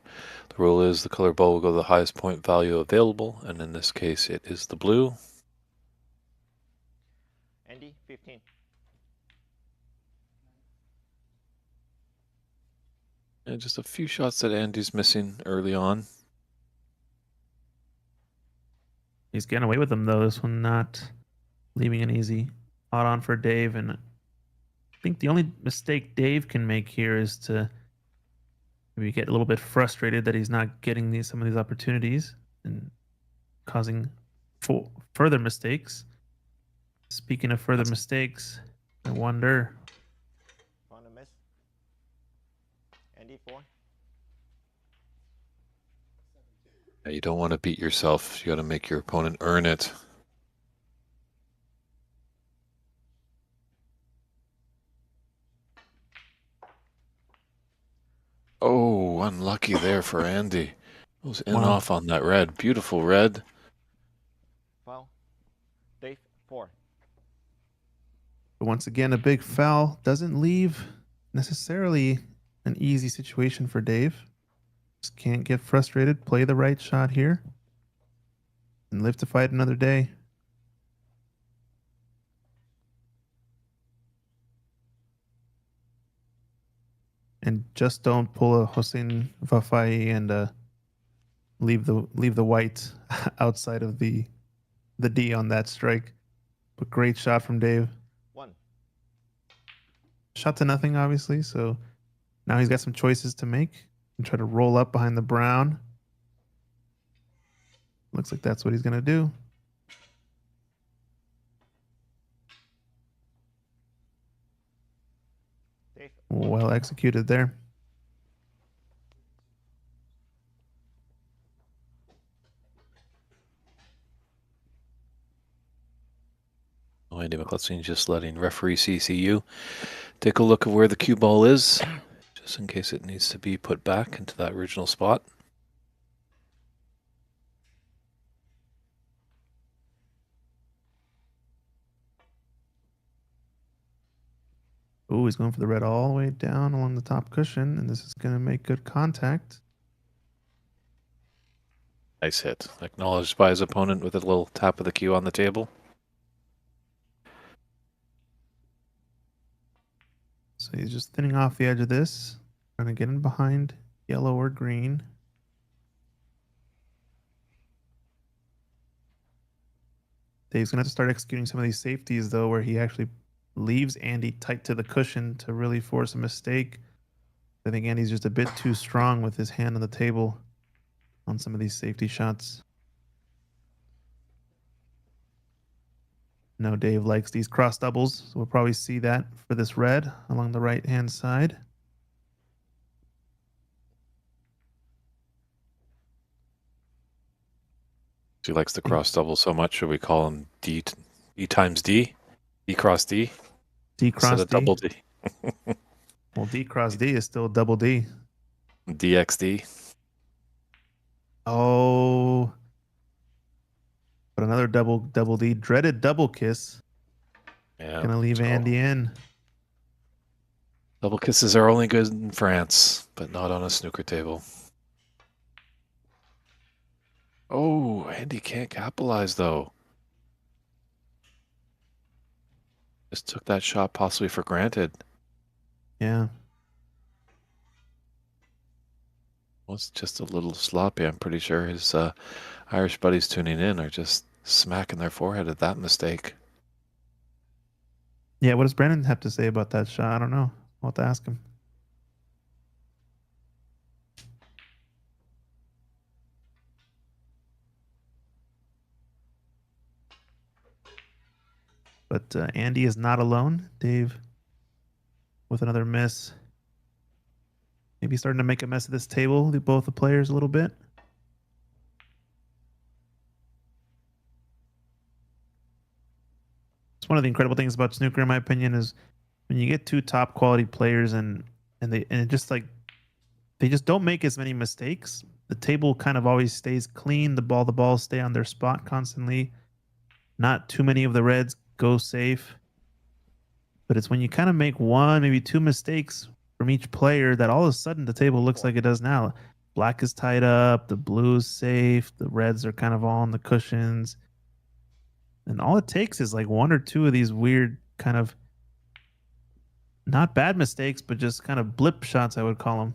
Speaker 2: the rule is the color ball will go to the highest point value available, and in this case it is the blue.
Speaker 1: Andy, 15.
Speaker 2: And just a few shots that Andy's missing early on.
Speaker 3: He's getting away with them, though. This one not leaving an easy hot on for Dave. And I think the only mistake Dave can make here is to maybe get a little bit frustrated that he's not getting some of these opportunities and causing further mistakes. Speaking of further mistakes, I wonder.
Speaker 1: Found a miss. Andy, 4.
Speaker 2: Yeah, you don't want to beat yourself. You got to make your opponent earn it. Oh, unlucky there for Andy. It was in
Speaker 3: Wow.
Speaker 2: off on that red. Beautiful red.
Speaker 1: Foul. Dave, 4.
Speaker 3: But once again, a big foul doesn't leave necessarily an easy situation for Dave. Just can't get frustrated. Play the right shot here and live to fight another day. And just don't pull a Hossein Vafai and leave the white outside of the D on that strike. But great shot from Dave.
Speaker 1: 1.
Speaker 3: Shot to nothing, obviously. So now he's got some choices to make and try to roll up behind the brown. Looks like that's what he's going to do.
Speaker 1: Dave,
Speaker 3: Well executed there.
Speaker 2: Oh, and Andy McCluskey just letting referee CCU take a look at where the cue ball is, just in case it needs to be put back into that original spot.
Speaker 3: Ooh, he's going for the red all the way down along the top cushion, and this is going to make good contact.
Speaker 2: Nice hit. Acknowledged by his opponent with a little tap of the cue on the table.
Speaker 3: So he's just thinning off the edge of this, trying to get in behind yellow or green. Dave's going to have to start executing some of these safeties, though, where he actually leaves Andy tight to the cushion to really force a mistake. I think Andy's just a bit too strong with his hand on the table on some of these safety shots. No, Dave likes these cross doubles, so we'll probably see that for this red along the right-hand side.
Speaker 2: He likes the cross double so much, should we call him D times D? D cross D?
Speaker 3: D cross D?
Speaker 2: Double D.
Speaker 3: Well, D cross D is still double D.
Speaker 2: DXD.
Speaker 3: Oh. But another double D. Dreaded double kiss.
Speaker 2: Yeah.
Speaker 3: Gonna leave Andy in.
Speaker 2: Double kisses are only good in France, but not on a snooker table. Oh, Andy can't capitalize, though. Just took that shot possibly for granted.
Speaker 3: Yeah.
Speaker 2: Well, it's just a little sloppy. I'm pretty sure his Irish buddies tuning in are just smacking their forehead at that mistake.
Speaker 3: Yeah, what does Brandon have to say about that shot? I don't know. I'll have to ask him. But Andy is not alone. Dave with another miss. Maybe starting to make a mess of this table, both the players a little bit. It's one of the incredible things about snooker, in my opinion, is when you get two top quality players and it just like they just don't make as many mistakes. The table kind of always stays clean. The balls stay on their spot constantly. Not too many of the reds go safe. But it's when you kind of make one, maybe two mistakes from each player that all of a sudden the table looks like it does now. Black is tied up, the blue is safe, the reds are kind of all on the cushions. And all it takes is like one or two of these weird kind of not bad mistakes, but just kind of blip shots, I would call them,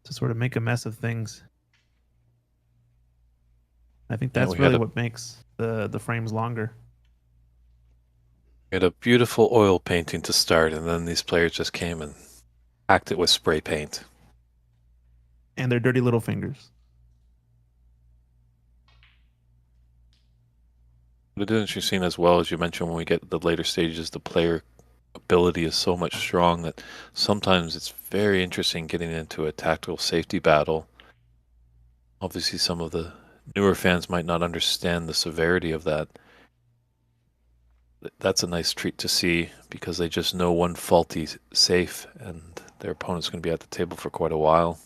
Speaker 3: to sort of make a mess of things. I think that's really what makes the frames longer.
Speaker 2: We had a beautiful oil painting to start, and then these players just came and packed it with spray paint.
Speaker 3: And their dirty little fingers.
Speaker 2: But it is interesting as well, as you mentioned, when we get to the later stages, the player ability is so much strong that sometimes it's very interesting getting into a tactical safety battle. Obviously, some of the newer fans might not understand the severity of that. That's a nice treat to see because they just know one faulty safe and their opponent's going to be at the table for quite a while.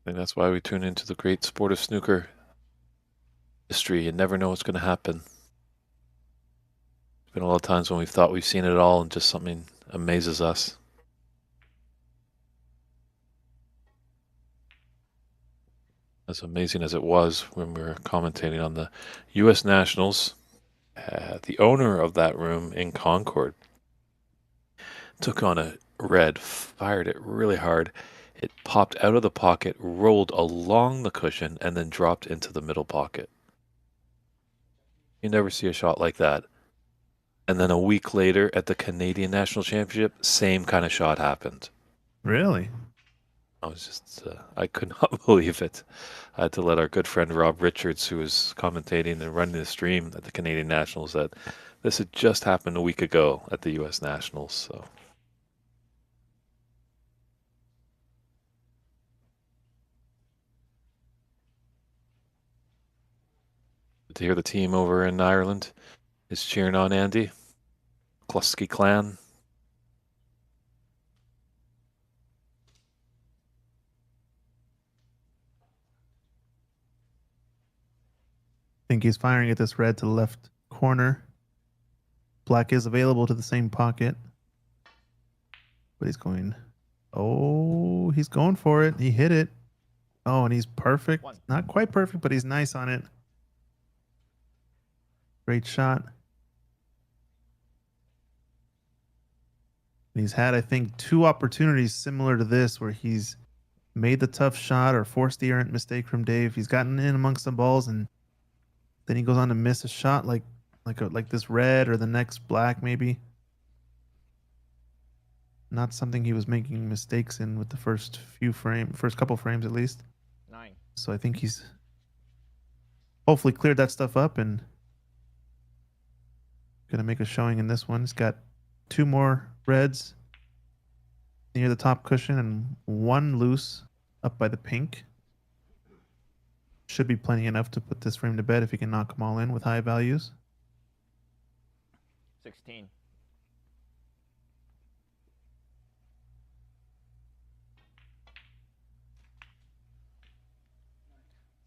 Speaker 2: I think that's why we tune into the great sport of snooker history. You never know what's going to happen. There's been a lot of times when we've thought we've seen it all and just something amazes us. As amazing as it was when we were commentating on the U.S. Nationals, the owner of that room in Concord took on a red, fired it really hard. It popped out of the pocket, rolled along the cushion, and then dropped into the middle pocket. You never see a shot like that. And then a week later at the Canadian National Championship, same kind of shot happened.
Speaker 3: Really?
Speaker 2: I was just, I could not believe it. I had to let our good friend Rob Richards, who was commentating and running the stream at the Canadian Nationals, that this had just happened a week ago at the U.S. Nationals. So To hear the team over in Ireland is cheering on Andy. Klusky clan.
Speaker 3: I think he's firing at this red to the left corner. Black is available to the same pocket. But he's going... Oh, he's going for it. He hit it. Oh, and he's perfect. Not quite perfect, but he's nice on it. Great shot. He's had, I think, 2 opportunities similar to this where he's made the tough shot or forced the errant mistake from Dave. He's gotten in amongst the balls, and then he goes on to miss a shot like this red or the next black maybe. Not something he was making mistakes in with the first couple frames at least.
Speaker 1: 9.
Speaker 3: So I think he's hopefully cleared that stuff up and gonna make a showing in this one. He's got 2 more reds near the top cushion and 1 loose up by the pink. Should be plenty enough to put this frame to bed if he can knock them all in with high values.
Speaker 1: 16.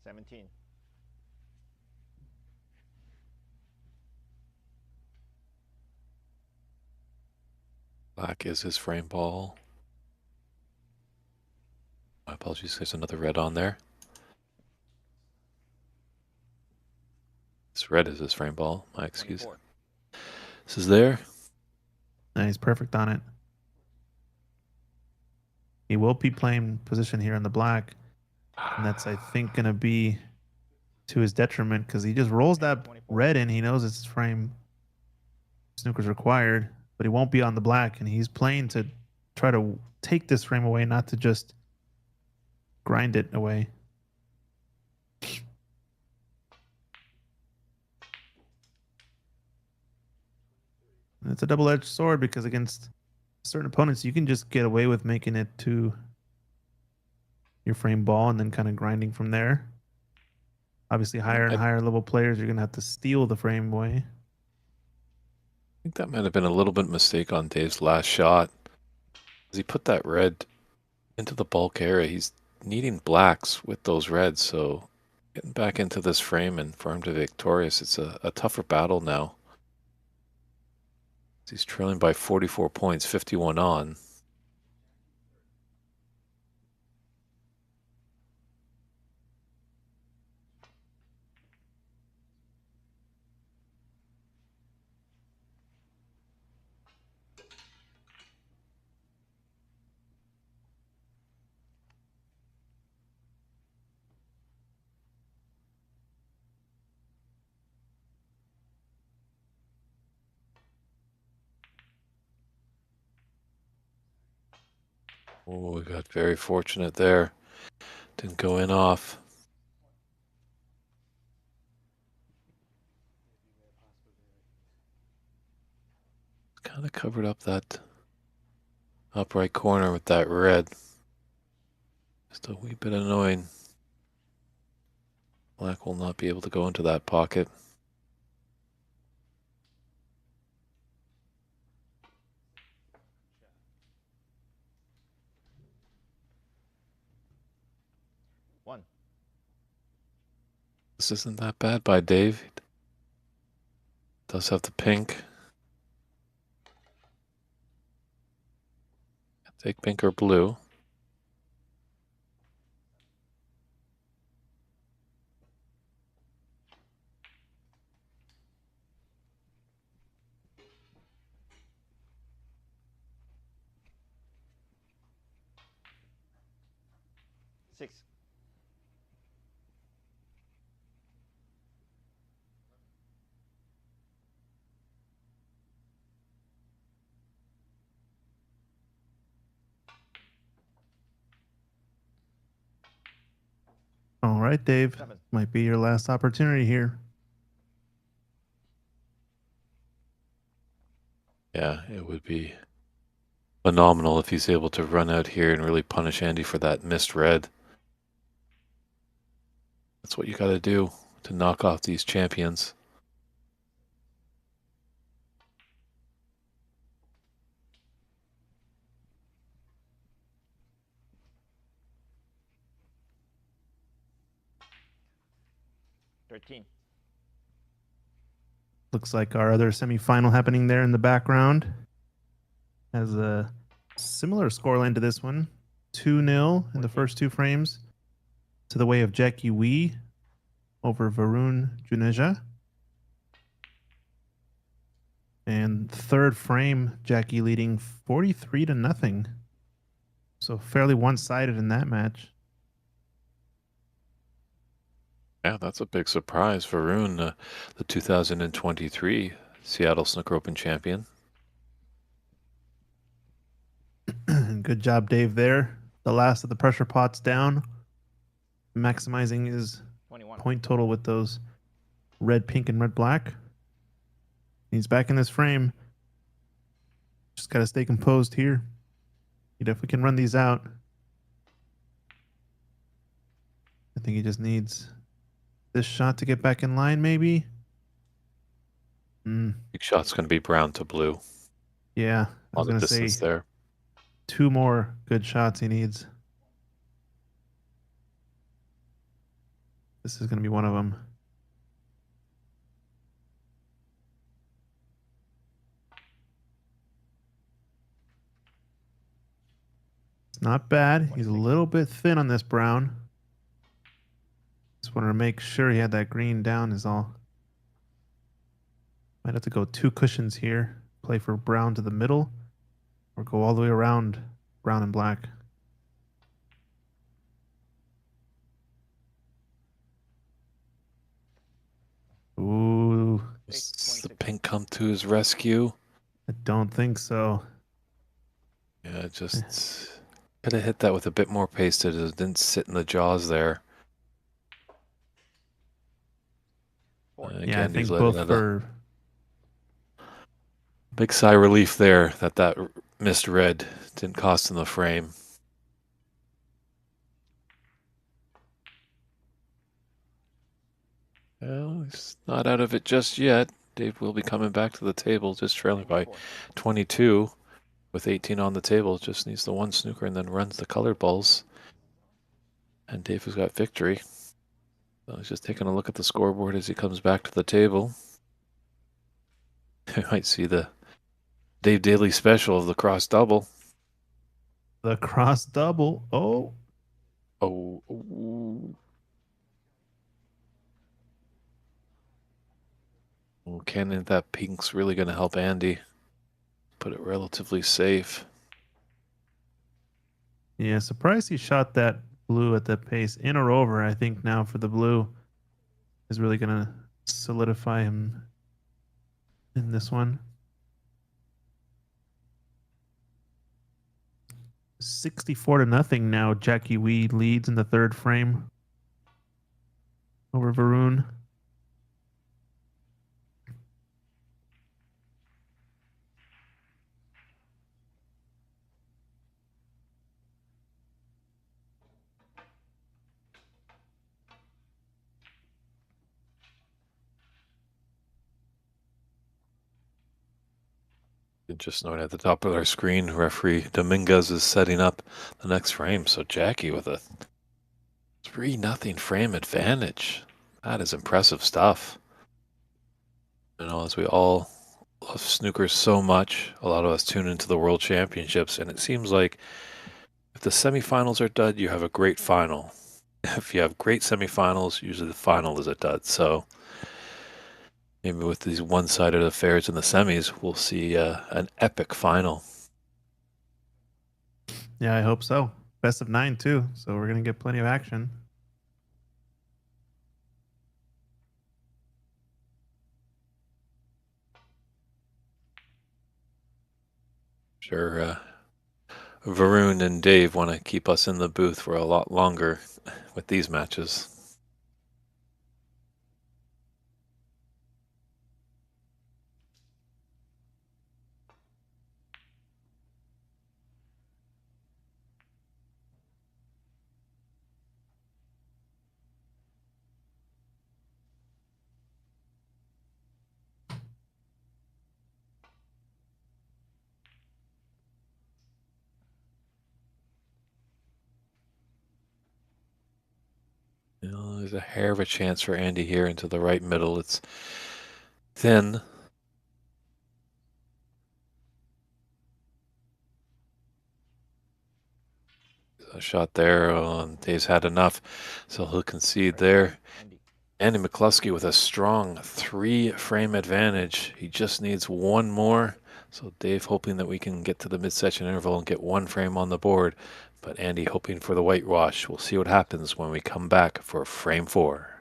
Speaker 1: 17.
Speaker 2: Black is his frame ball. My apologies, there's another red on there. This red is his frame ball. My excuse.
Speaker 1: 24.
Speaker 2: This is there.
Speaker 3: And he's perfect on it. He will be playing position here in the black. And that's, I think, going to be to his detriment because he just rolls that red in. He knows it's his frame. Snooker's required, but he won't be on the black. And he's playing to try to take this frame away, not to just grind it away. And it's a double-edged sword because against certain opponents, you can just get away with making it to your frame ball and then kind of grinding from there. Obviously, higher and higher level players, you're going to have to steal the frame away.
Speaker 2: I think that might have been a little bit mistake on Dave's last shot. As he put that red into the bulk area, he's needing blacks with those reds, so getting back into this frame and for him to be victorious, it's a tougher battle now. He's trailing by 44 points, 51 on. Oh, we got very fortunate there. Didn't go in off. Kind of covered up that upright corner with that red. Just a wee bit annoying. Black will not be able to go into that pocket. This isn't that bad by Dave. Does have the pink. Take pink or blue.
Speaker 1: Six.
Speaker 3: All right, Dave.
Speaker 1: 7.
Speaker 3: Might be your last opportunity here.
Speaker 2: Yeah, it would be phenomenal if he's able to run out here and really punish Andy for that missed red. That's what you got to do. to knock off these champions.
Speaker 3: Looks like our other semifinal happening there in the background has a similar scoreline to this one. 2-0 in the first two frames to the way of Jackie Wee over Varun Juneja. And third frame, Jackie leading 43-0. So fairly one-sided in that match.
Speaker 2: Yeah, that's a big surprise. Varun, the 2023 Seattle Snooker Open champion.
Speaker 3: Good job, Dave, there. The last of the pressure pots down. Maximizing his
Speaker 1: 21.
Speaker 3: point total with those red, pink, and red, black. He's back in this frame. Just got to stay composed here. He definitely can run these out. I think he just needs this shot to get back in line, maybe.
Speaker 2: Big shot's going to be brown to blue.
Speaker 3: Yeah, I was
Speaker 2: On the
Speaker 3: going to say
Speaker 2: distance there.
Speaker 3: 2 more good shots he needs. This is going to be one of them. It's not bad. He's a little bit thin on this brown. Just wanted to make sure he had that green down is all. Might have to go 2 cushions here. Play for brown to the middle. Or go all the way around brown and black. Ooh.
Speaker 2: Does the pink come to his rescue?
Speaker 3: I don't think so.
Speaker 2: Yeah, just could have hit that with a bit more pace. It didn't sit in the jaws there.
Speaker 3: Yeah, I think both for...
Speaker 2: Big sigh of relief there that missed red didn't cost him the frame. Well, he's not out of it just yet. Dave will be coming back to the table, just trailing by 22 with 18 on the table. Just needs the 1 snooker and then runs the colored balls. And Dave has got victory. So he's just taking a look at the scoreboard as he comes back to the table. You might see the Dave Daly special of the cross double.
Speaker 3: The cross double. Oh.
Speaker 2: Oh. Ooh. Well, Cannon, that pink's really going to help Andy put it relatively safe.
Speaker 3: Yeah, surprised he shot that blue at that pace. In or over, I think now for the blue is really going to solidify him in this one. 64-0 now. Jackie Wee leads in the third frame over Varun.
Speaker 2: Just note at the top of our screen, referee Dominguez is setting up the next frame. So Jackie with a 3-0 frame advantage. That is impressive stuff. You know, as we all love snooker so much, a lot of us tune into the World Championships, and it seems like if the semifinals are dud, you have a great final. If you have great semifinals, usually the final is a dud. So maybe with these one-sided affairs in the semis, we'll see an epic final.
Speaker 3: Yeah, I hope so. Best of 9 too, so we're going to get plenty of action.
Speaker 2: Sure, Varun and Dave want to keep us in the booth for a lot longer with these matches. There's a hair of a chance for Andy here into the right middle. It's thin. A shot there. And Dave's had enough, so he'll concede there. Andy McCluskey with a strong 3-frame advantage. He just needs one more. So Dave hoping that we can get to the mid-session interval and get 1 frame on the board. But Andy hoping for the whitewash. We'll see what happens when we come back for frame 4.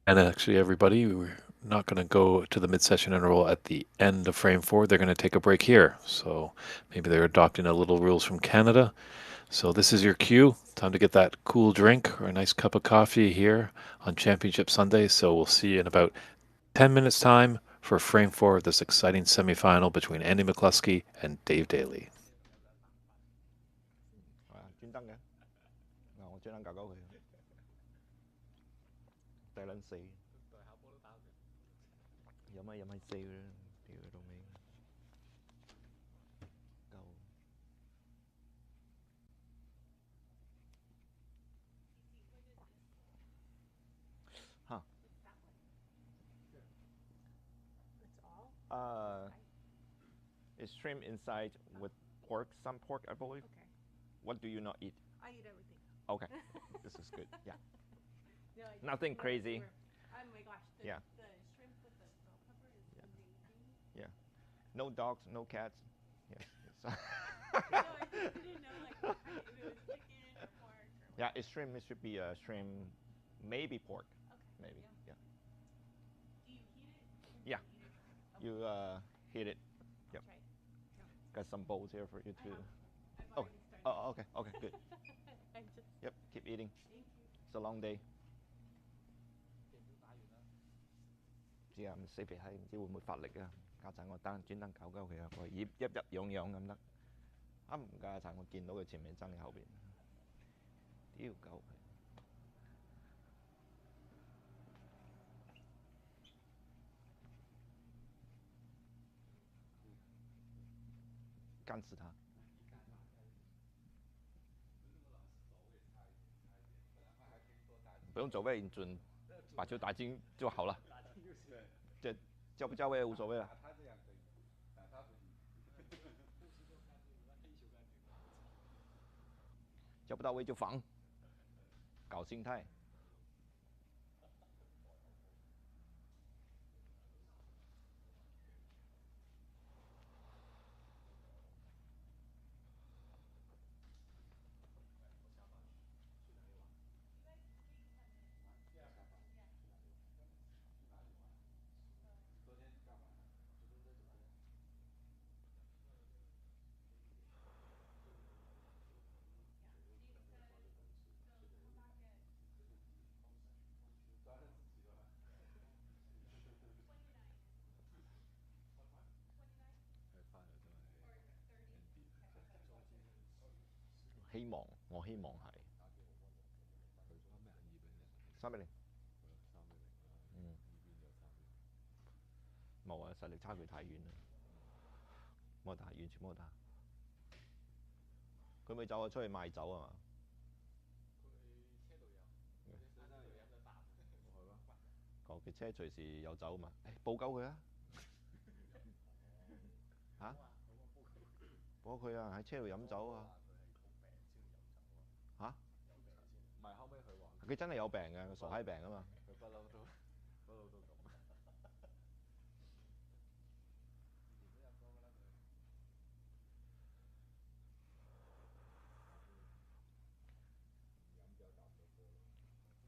Speaker 2: And actually, everybody, we're not going to go to the mid-session interval at the end of frame 4. They're going to take a break here. So maybe they're adopting a little rules from Canada. So this is your cue. Time to get that cool drink or a nice cup of coffee here on Championship Sunday. So we'll see you in about 10 minutes' time for frame 4 of this exciting semifinal between Andy McCluskey and Dave Daly.
Speaker 1: 專登嘅，我專登搞搞佢，第撚死，有咪死啦，屌佢老味，夠。Huh. It's shrimp inside with pork, some pork, I believe.
Speaker 4: Okay.
Speaker 1: What do you not eat?
Speaker 4: I eat everything.
Speaker 1: Okay, this is good. Yeah.
Speaker 4: No,
Speaker 1: Nothing crazy.
Speaker 4: Oh my gosh.
Speaker 1: Yeah.
Speaker 4: The shrimp with the bell pepper is amazing.
Speaker 1: Yeah. No dogs, no cats. Yeah.
Speaker 4: No, I just didn't know like what kind, if it was chicken or pork or what.
Speaker 1: Yeah, it's shrimp. It should be shrimp, maybe pork.
Speaker 4: Okay.
Speaker 1: Maybe. Yeah.
Speaker 4: Do you heat it?
Speaker 1: Yeah.
Speaker 4: Okay.
Speaker 1: You heat it. Yep.
Speaker 4: Try it.
Speaker 1: Got some bowls here for you too.
Speaker 4: I've
Speaker 1: Oh.
Speaker 4: already started.
Speaker 1: Oh, okay. Okay, good.
Speaker 4: I just,
Speaker 1: Yep. Keep eating.
Speaker 4: thank you.
Speaker 1: It's a long day. 唔知啊，死皮閪，唔知會唔會發力啊？家陣我專登搞鳩佢啊，佢一樣咁得。唔家陣我見到佢前面爭你後邊，屌狗佢！干死他！不用走位，准把球打进就好了。这交不交位无所谓了。交不到位就防，搞心态。我希望係3-0。冇啊，實力差距太遠啦，冇得打，完全冇得打。佢咪走咗出去賣酒啊嘛？佢車隨時有酒嘛？報鳩佢啊！嚇？報佢啊！喺車度飲酒啊！嚇？唔係後尾佢話佢真係有病嘅，佢傻閪病啊嘛！佢不嬲都咁。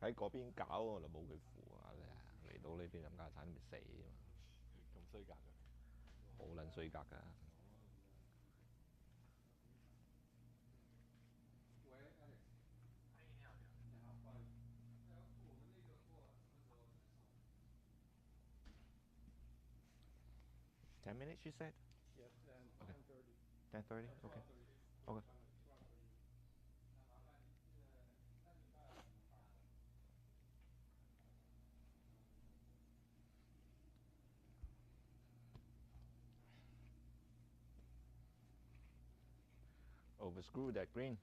Speaker 1: 喺嗰邊搞我就冇佢符啊！嚟到呢邊飲家產咪死啊嘛！好撚衰格㗎。10 minutes, you said?
Speaker 5: Yes, and
Speaker 1: Okay.
Speaker 5: 10:30.
Speaker 1: 10:30? Okay. Okay. Overscrew that green.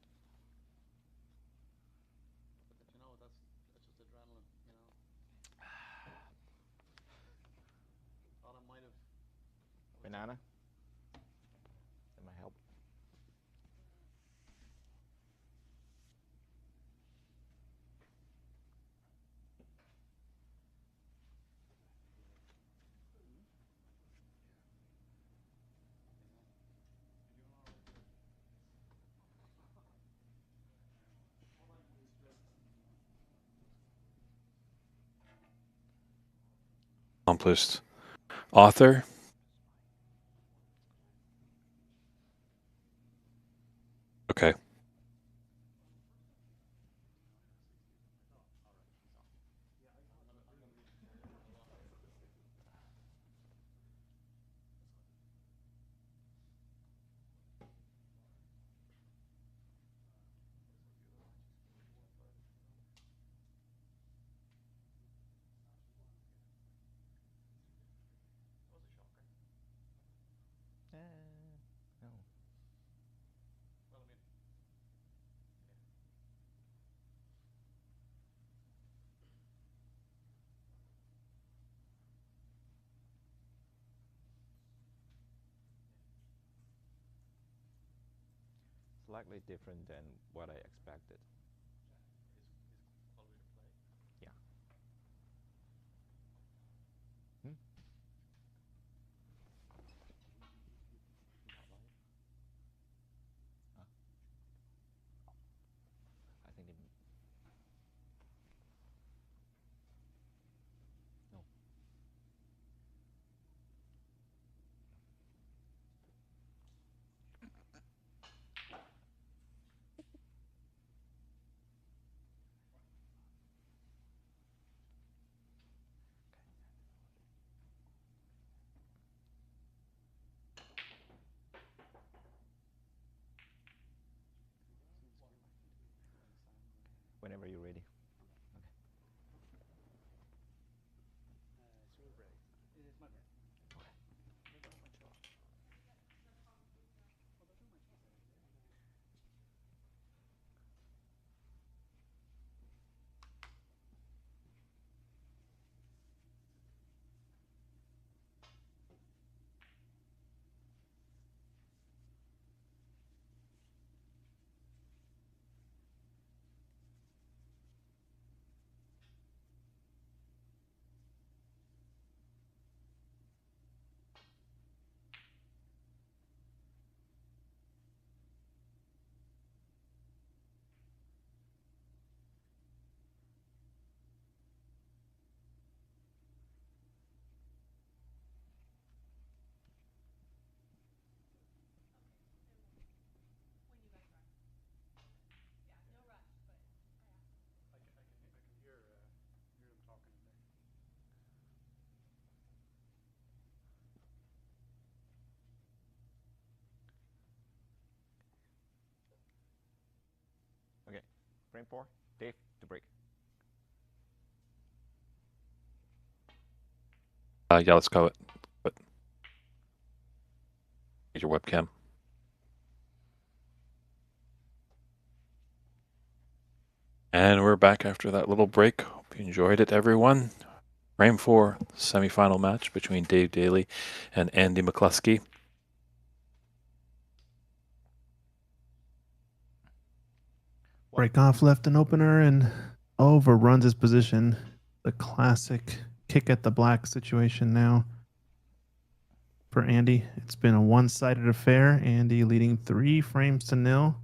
Speaker 5: But you know, that's just adrenaline, you know. Thought I might have.
Speaker 1: Banana. That might help.
Speaker 2: Accomplished author. Okay.
Speaker 1: No. Slightly different than what I expected. Yeah. Hmm? I think they. No. Whenever you're ready.
Speaker 5: It's your break. It's my break. They're doing my chore. Well, they're doing my chore.
Speaker 4: When you guys are. Yeah, no rush, but I asked.
Speaker 5: I can hear them talking in there.
Speaker 1: Okay. Frame 4. Dave to break.
Speaker 2: Yeah, let's go. But use your webcam. And we're back after that little break. Hope you enjoyed it, everyone. Frame 4, semifinal match between Dave Daly and Andy McCluskey.
Speaker 3: Break off left an opener and overruns his position. The classic kick at the black situation now for Andy. It's been a one-sided affair. Andy leading 3 frames to 0.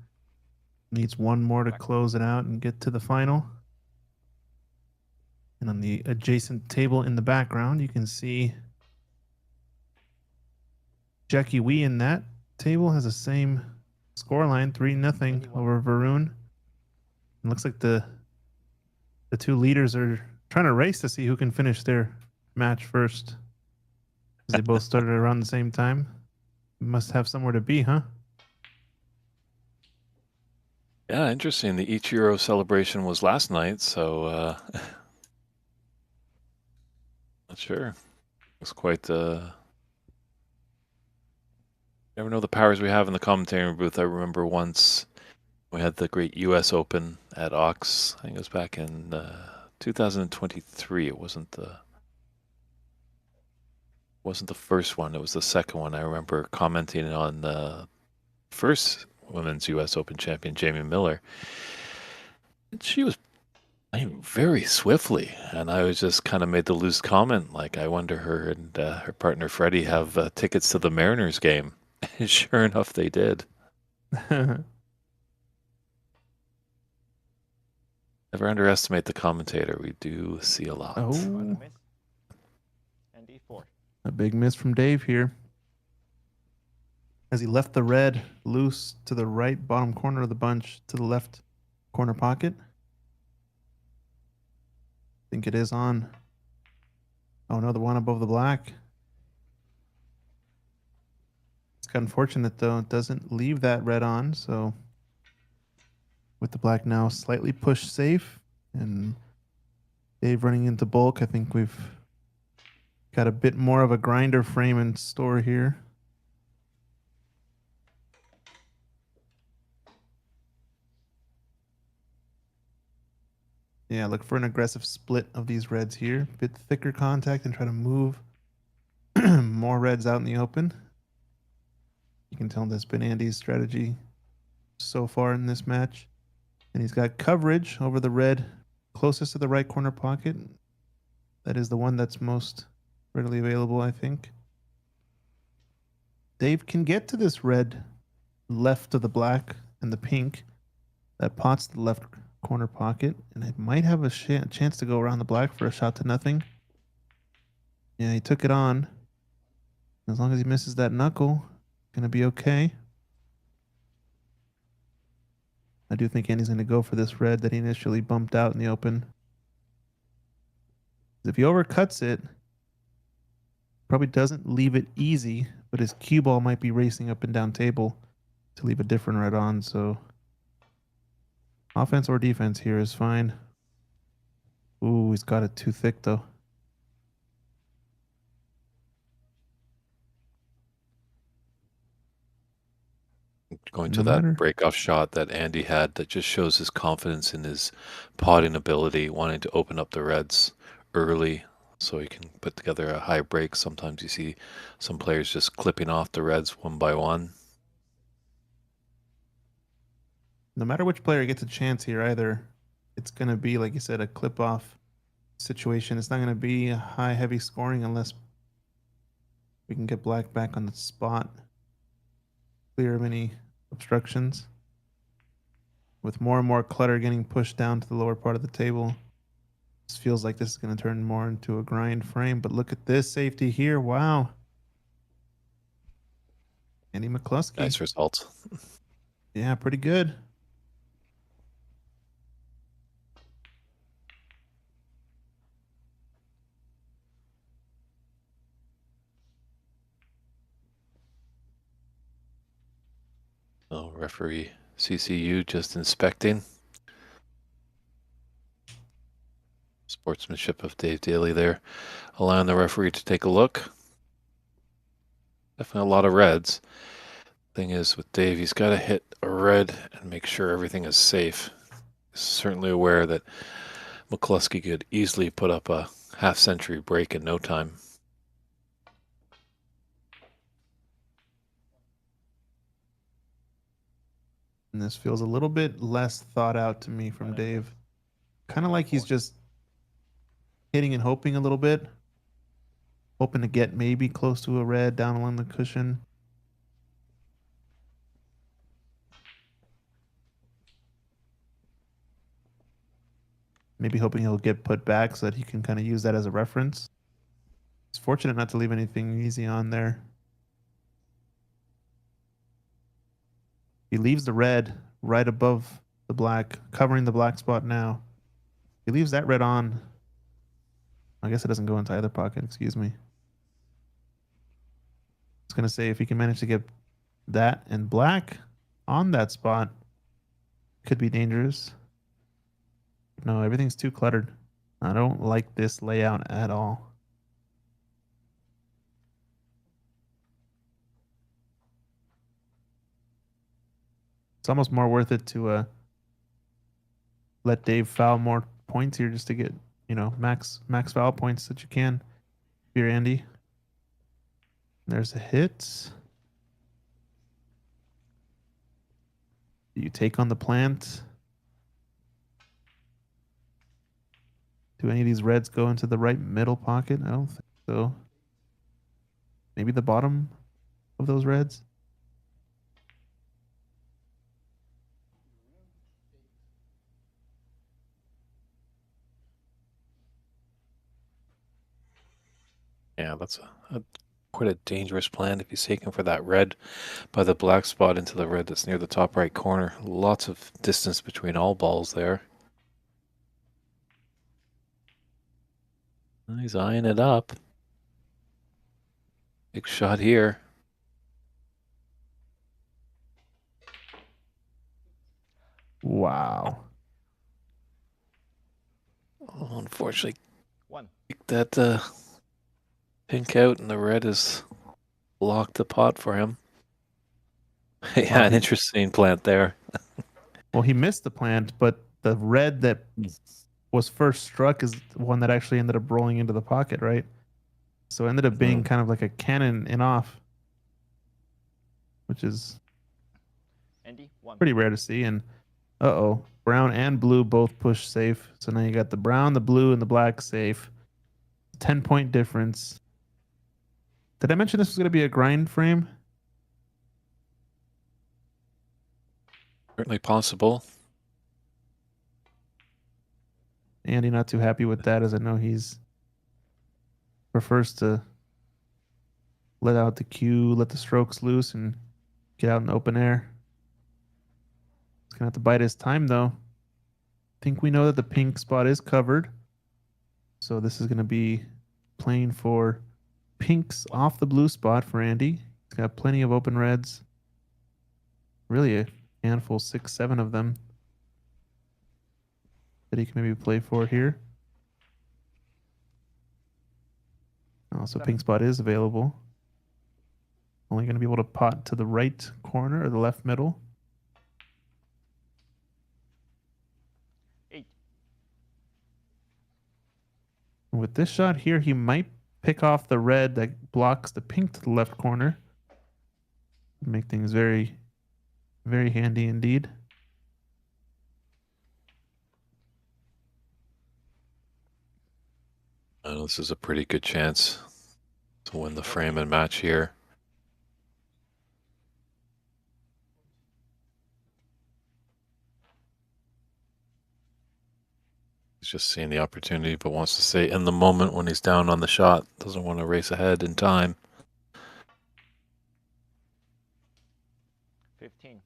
Speaker 3: Needs one more to close it out and get to the final. And on the adjacent table in the background, you can see Jackie Wee in that table has the same scoreline, 3-0 over Varun. It looks like the two leaders are trying to race to see who can finish their match first. 'Cause they both started around the same time. Must have somewhere to be, huh?
Speaker 2: Yeah, interesting. The Ichiro celebration was last night, so not sure. It's quite never know the powers we have in the commentating booth. I remember once we had the great US Open at Ox. I think it was back in 2023. It wasn't the first one. It was the second one. I remember commenting on the first women's US Open champion, Jamie Miller. And she was playing very swiftly, and I was just kind of made the loose comment, like, I wonder her and her partner Freddie have tickets to the Mariners game. And sure enough, they did. Never underestimate the commentator. We do see a lot.
Speaker 3: Oh,
Speaker 1: And D4.
Speaker 3: a big miss from Dave here. As he left the red loose to the right bottom corner of the bunch to the left corner pocket. I think it is on. Oh no, the one above the black. It's unfortunate though, it doesn't leave that red on, so with the black now slightly pushed safe and Dave running into bulk, I think we've got a bit more of a grinder frame in store here. Yeah, look for an aggressive split of these reds here. Bit thicker contact and try to move more reds out in the open. You can tell that's been Andy's strategy so far in this match. And he's got coverage over the red closest to the right corner pocket. That is the one that's most readily available, I think. Dave can get to this red left of the black and the pink. That pot's the left corner pocket, and it might have a chance to go around the black for a shot to nothing. Yeah, he took it on. As long as he misses that knuckle, gonna be okay. I do think Andy's gonna go for this red that he initially bumped out in the open. If he overcuts it, probably doesn't leave it easy, but his cue ball might be racing up and down table to leave a different red on, so offense or defense here is fine. Ooh, he's got it too thick though.
Speaker 2: Going
Speaker 3: No
Speaker 2: to that
Speaker 3: matter.
Speaker 2: break-off shot that Andy had, that just shows his confidence in his potting ability, wanting to open up the reds early so he can put together a high break. Sometimes you see some players just clipping off the reds one by one.
Speaker 3: No matter which player gets a chance here, either it's going to be, like you said, a clip-off situation. It's not going to be a high, heavy scoring unless we can get black back on the spot, clear of any obstructions. With more and more clutter getting pushed down to the lower part of the table, this feels like this is going to turn more into a grind frame. But look at this safety here. Wow. Andy McCluskey.
Speaker 2: Nice result.
Speaker 3: Yeah, pretty good.
Speaker 2: Oh, referee CCU just inspecting. Sportsmanship of Dave Daly there, allowing the referee to take a look. Definitely a lot of reds. Thing is, with Dave, he's got to hit a red and make sure everything is safe. He's certainly aware that McCluskey could easily put up a half-century break in no time.
Speaker 3: And this feels a little bit less thought out to me from Dave. Kind of like he's just hitting and hoping a little bit. Hoping to get maybe close to a red down along the cushion. Maybe hoping he'll get put back so that he can kind of use that as a reference. He's fortunate not to leave anything easy on there. He leaves the red right above the black, covering the black spot now. He leaves that red on. I guess it doesn't go into either pocket, excuse me. I was going to say if he can manage to get that and black on that spot, could be dangerous. No, everything's too cluttered. I don't like this layout at all. It's almost more worth it to let Dave foul more points here just to get, max foul points that you can. Here, Andy. There's a hit. Do you take on the plant? Do any of these reds go into the right middle pocket? I don't think so. Maybe the bottom of those reds?
Speaker 2: Yeah, that's quite a dangerous plan if he's taking for that red by the black spot into the red that's near the top right corner. Lots of distance between all balls there. He's eyeing it up. Big shot here.
Speaker 3: Wow.
Speaker 2: Oh, unfortunately,
Speaker 1: One.
Speaker 2: that pink out and the red has locked the pot for him. Yeah, an interesting plant there.
Speaker 3: Well, he missed the plant, but the red that was first struck is the one that actually ended up rolling into the pocket, right? So it ended up being kind of like a cannon in off, which is
Speaker 1: Andy, one.
Speaker 3: pretty rare to see. And brown and blue both push safe. So now you got the brown, the blue, and the black safe. 10-point difference. Did I mention this was going to be a grind frame?
Speaker 2: Certainly possible.
Speaker 3: Andy not too happy with that, as I know he's prefers to let out the cue, let the strokes loose, and get out in the open air. He's gonna have to bide his time, though. I think we know that the pink spot is covered, so this is gonna be playing for pinks off the blue spot for Andy. He's got plenty of open reds. Really a handful, 6, 7 of them that he can maybe play for here. Also, pink spot is available. Only going to be able to pot to the right corner or the left middle.
Speaker 1: 8.
Speaker 3: With this shot here, he might pick off the red that blocks the pink to the left corner. Make things very, very handy indeed.
Speaker 2: This is a pretty good chance to win the frame and match here. He's just seeing the opportunity, but wants to stay in the moment when he's down on the shot. Doesn't want to race ahead in time.
Speaker 1: 15.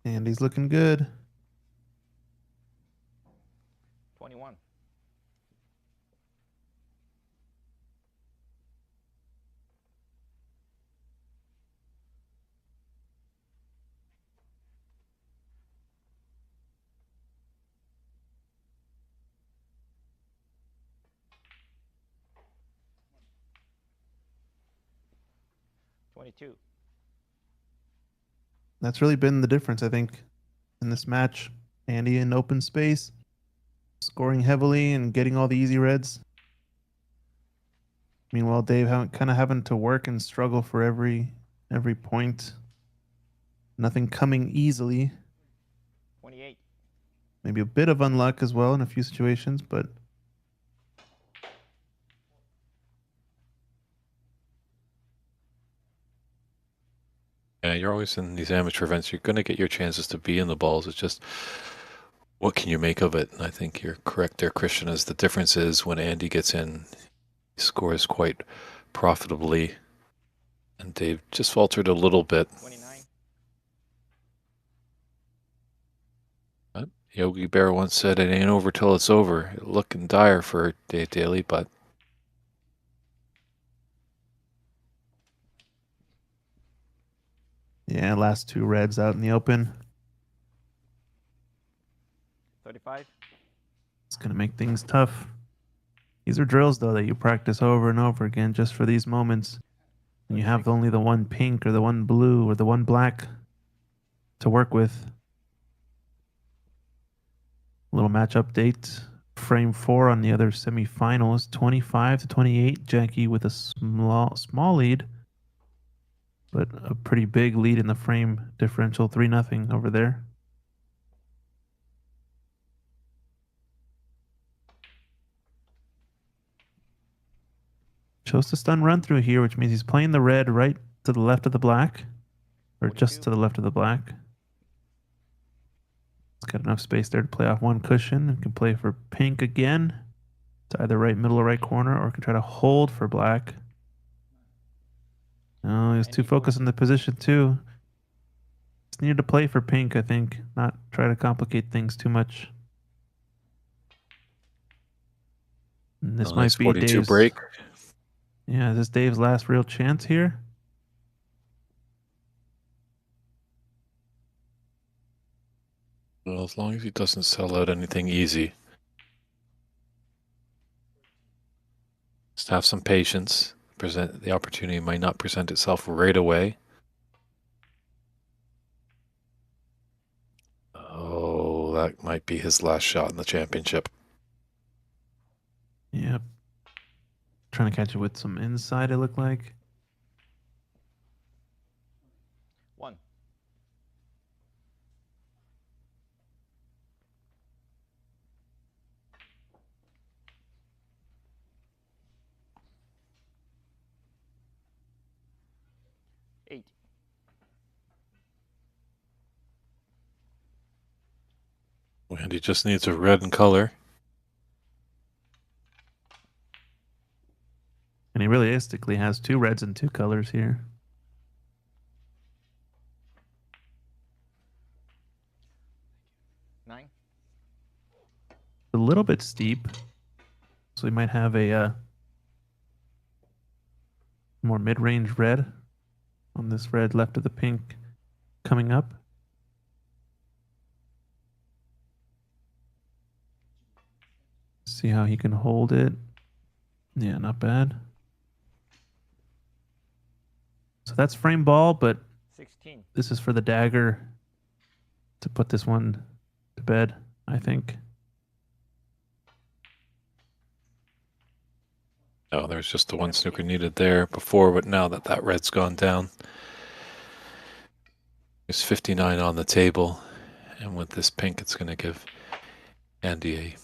Speaker 3: And he's looking good.
Speaker 1: 21.
Speaker 3: That's really been the difference, I think, in this match. Andy in open space, scoring heavily and getting all the easy reds. Meanwhile, Dave kind of having to work and struggle for every point. Nothing coming easily.
Speaker 1: 28.
Speaker 3: Maybe a bit of unluck as well in a few situations, but
Speaker 2: Yeah, you're always in these amateur events. You're going to get your chances to be in the balls. It's just what can you make of it? And I think you're correct there, Christian, as the difference is when Andy gets in, he scores quite profitably. And Dave just faltered a little bit.
Speaker 1: 29.
Speaker 2: But Yogi Bear once said, it ain't over till it's over. Looking dire for Dave Daly, but
Speaker 3: Yeah, last two reds out in the open.
Speaker 1: 35.
Speaker 3: It's going to make things tough. These are drills, though, that you practice over and over again just for these moments. And you have only the one pink or the one blue or the one black to work with. Little match update. Frame 4 on the other semifinals, 25-28. Jackie with a small lead, but a pretty big lead in the frame differential, 3-0 over there. Chose to stun run through here, which means he's playing the red right to the left of the black, or just to the left of the black. It's got enough space there to play off one cushion and can play for pink again. It's either right middle or right corner, or can try to hold for black. No, he was too focused on the position too. Just needed to play for pink, I think, not try to complicate things too much. And this might be
Speaker 2: 42
Speaker 3: Dave's
Speaker 2: break.
Speaker 3: Yeah, is this Dave's last real chance here?
Speaker 2: Well, as long as he doesn't sell out anything easy. Just have some patience. The opportunity might not present itself right away. Oh, that might be his last shot in the championship.
Speaker 3: Yep. Trying to catch it with some inside, it looked like.
Speaker 1: 1. Eight.
Speaker 2: And he just needs a red in color.
Speaker 3: And he realistically has two reds and two colors here.
Speaker 1: 9.
Speaker 3: A little bit steep. So we might have a more mid-range red on this red left of the pink coming up. See how he can hold it. Yeah, not bad. So that's frame ball, but
Speaker 1: 16.
Speaker 3: this is for the dagger to put this one to bed, I think.
Speaker 2: Oh, there's just the one snooker needed there before, but now that red's gone down. There's 59 on the table, and with this pink, it's going to give Andy a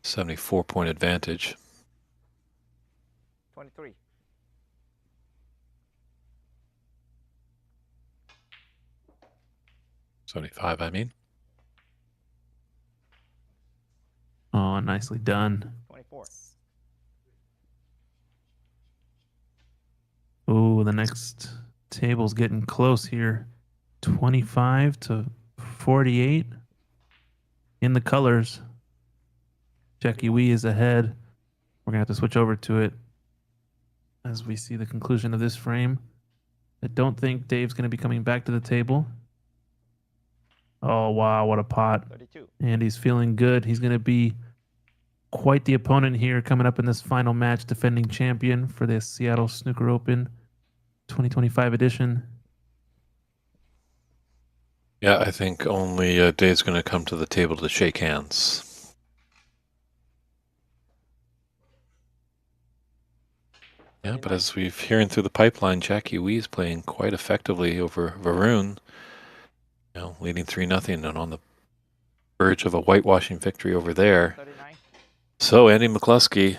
Speaker 2: 74-point advantage.
Speaker 1: 23.
Speaker 2: $75, I mean.
Speaker 3: Oh, nicely done.
Speaker 1: 24.
Speaker 3: Oh, the next table's getting close here. 25-48 in the colors. Jackie Wee is ahead. We're going to have to switch over to it as we see the conclusion of this frame. I don't think Dave's going to be coming back to the table. Oh, wow, what a pot.
Speaker 1: 32.
Speaker 3: And he's feeling good. He's going to be quite the opponent here coming up in this final match, defending champion for the Seattle Snooker Open 2025 edition.
Speaker 2: Yeah, I think only Dave's going to come to the table to shake hands. Yeah, but as we've hearing through the pipeline, Jackie Wee is playing quite effectively over Varun. You know, leading 3-0 and on the verge of a whitewashing victory over there.
Speaker 1: 39.
Speaker 2: So Andy McCluskey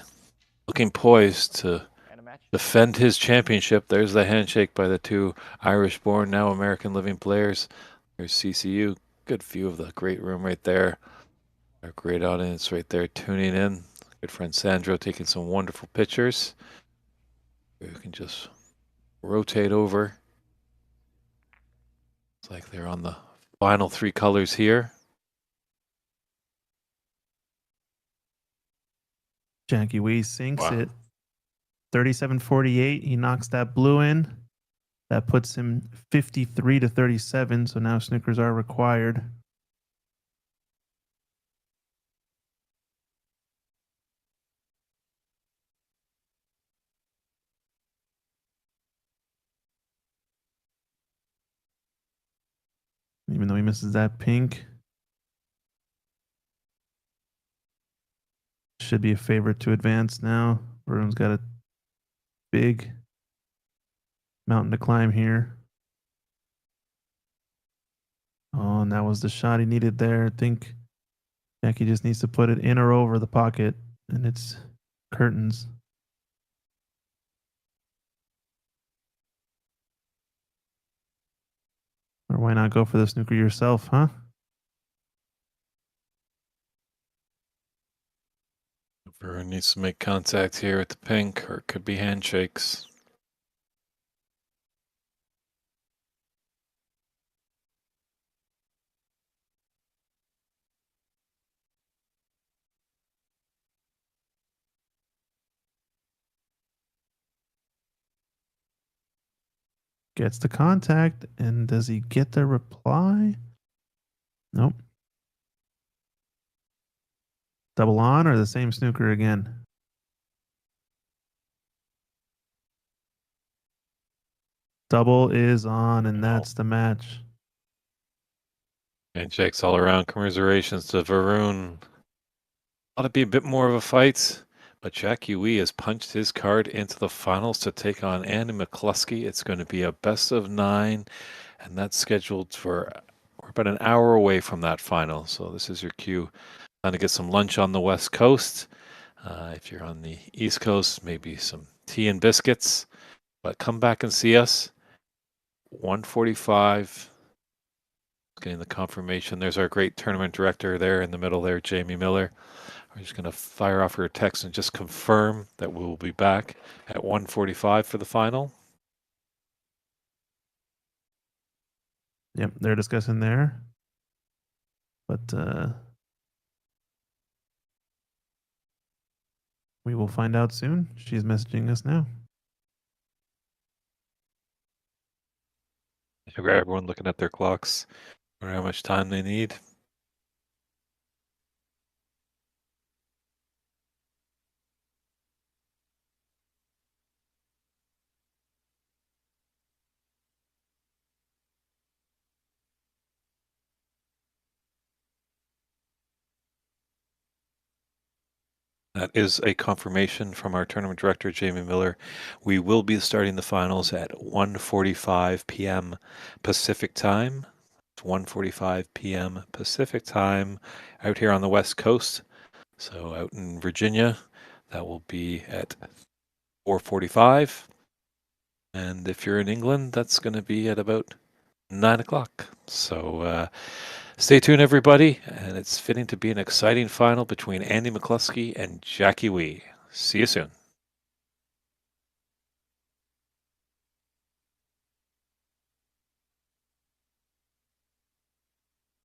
Speaker 2: looking poised to
Speaker 1: And a match.
Speaker 2: defend his championship. There's the handshake by the two Irish-born, now American living players. There's CCU. Good view of the great room right there. Our great audience right there tuning in. Good friend Sandro taking some wonderful pictures. We can just rotate over. It's like they're on the final three colors here.
Speaker 3: Jackie Wee sinks
Speaker 2: Wow.
Speaker 3: it. 37-48. He knocks that blue in. That puts him 53-37. So now snookers are required. Even though he misses that pink. Should be a favorite to advance now. Varun's got a big mountain to climb here. Oh, and that was the shot he needed there. I think Jackie just needs to put it in or over the pocket, and it's curtains. Or why not go for the snooker yourself, huh?
Speaker 2: Varun needs to make contact here with the pink, or it could be handshakes.
Speaker 3: Gets the contact, and does he get the reply? Nope. Double on or the same snooker again? Double is on, and that's the match.
Speaker 2: Handshakes all around. Commiserations to Varun. Ought to be a bit more of a fight, but Jackie Wee has punched his card into the finals to take on Andy McCluskey. It's going to be a best of 9, and that's scheduled for, we're about an hour away from that final. So this is your cue. Time to get some lunch on the West Coast. If you're on the East Coast, maybe some tea and biscuits. But come back and see us. 1:45. Getting the confirmation. There's our great tournament director there in the middle there, Jamie Miller. We're just going to fire off her text and just confirm that we will be back at 1:45 for the final.
Speaker 3: Yep, they're discussing there. But we will find out soon. She's messaging us now.
Speaker 2: Everyone looking at their clocks, or how much time they need. That is a confirmation from our tournament director, Jamie Miller. We will be starting the finals at 1:45 p.m. Pacific time. It's 1:45 p.m. Pacific time out here on the West Coast. So out in Virginia, that will be at 4:45. And if you're in England, that's going to be at about 9 o'clock. So stay tuned, everybody. And it's fitting to be an exciting final between Andy McCluskey and Jackie Wee. See you soon.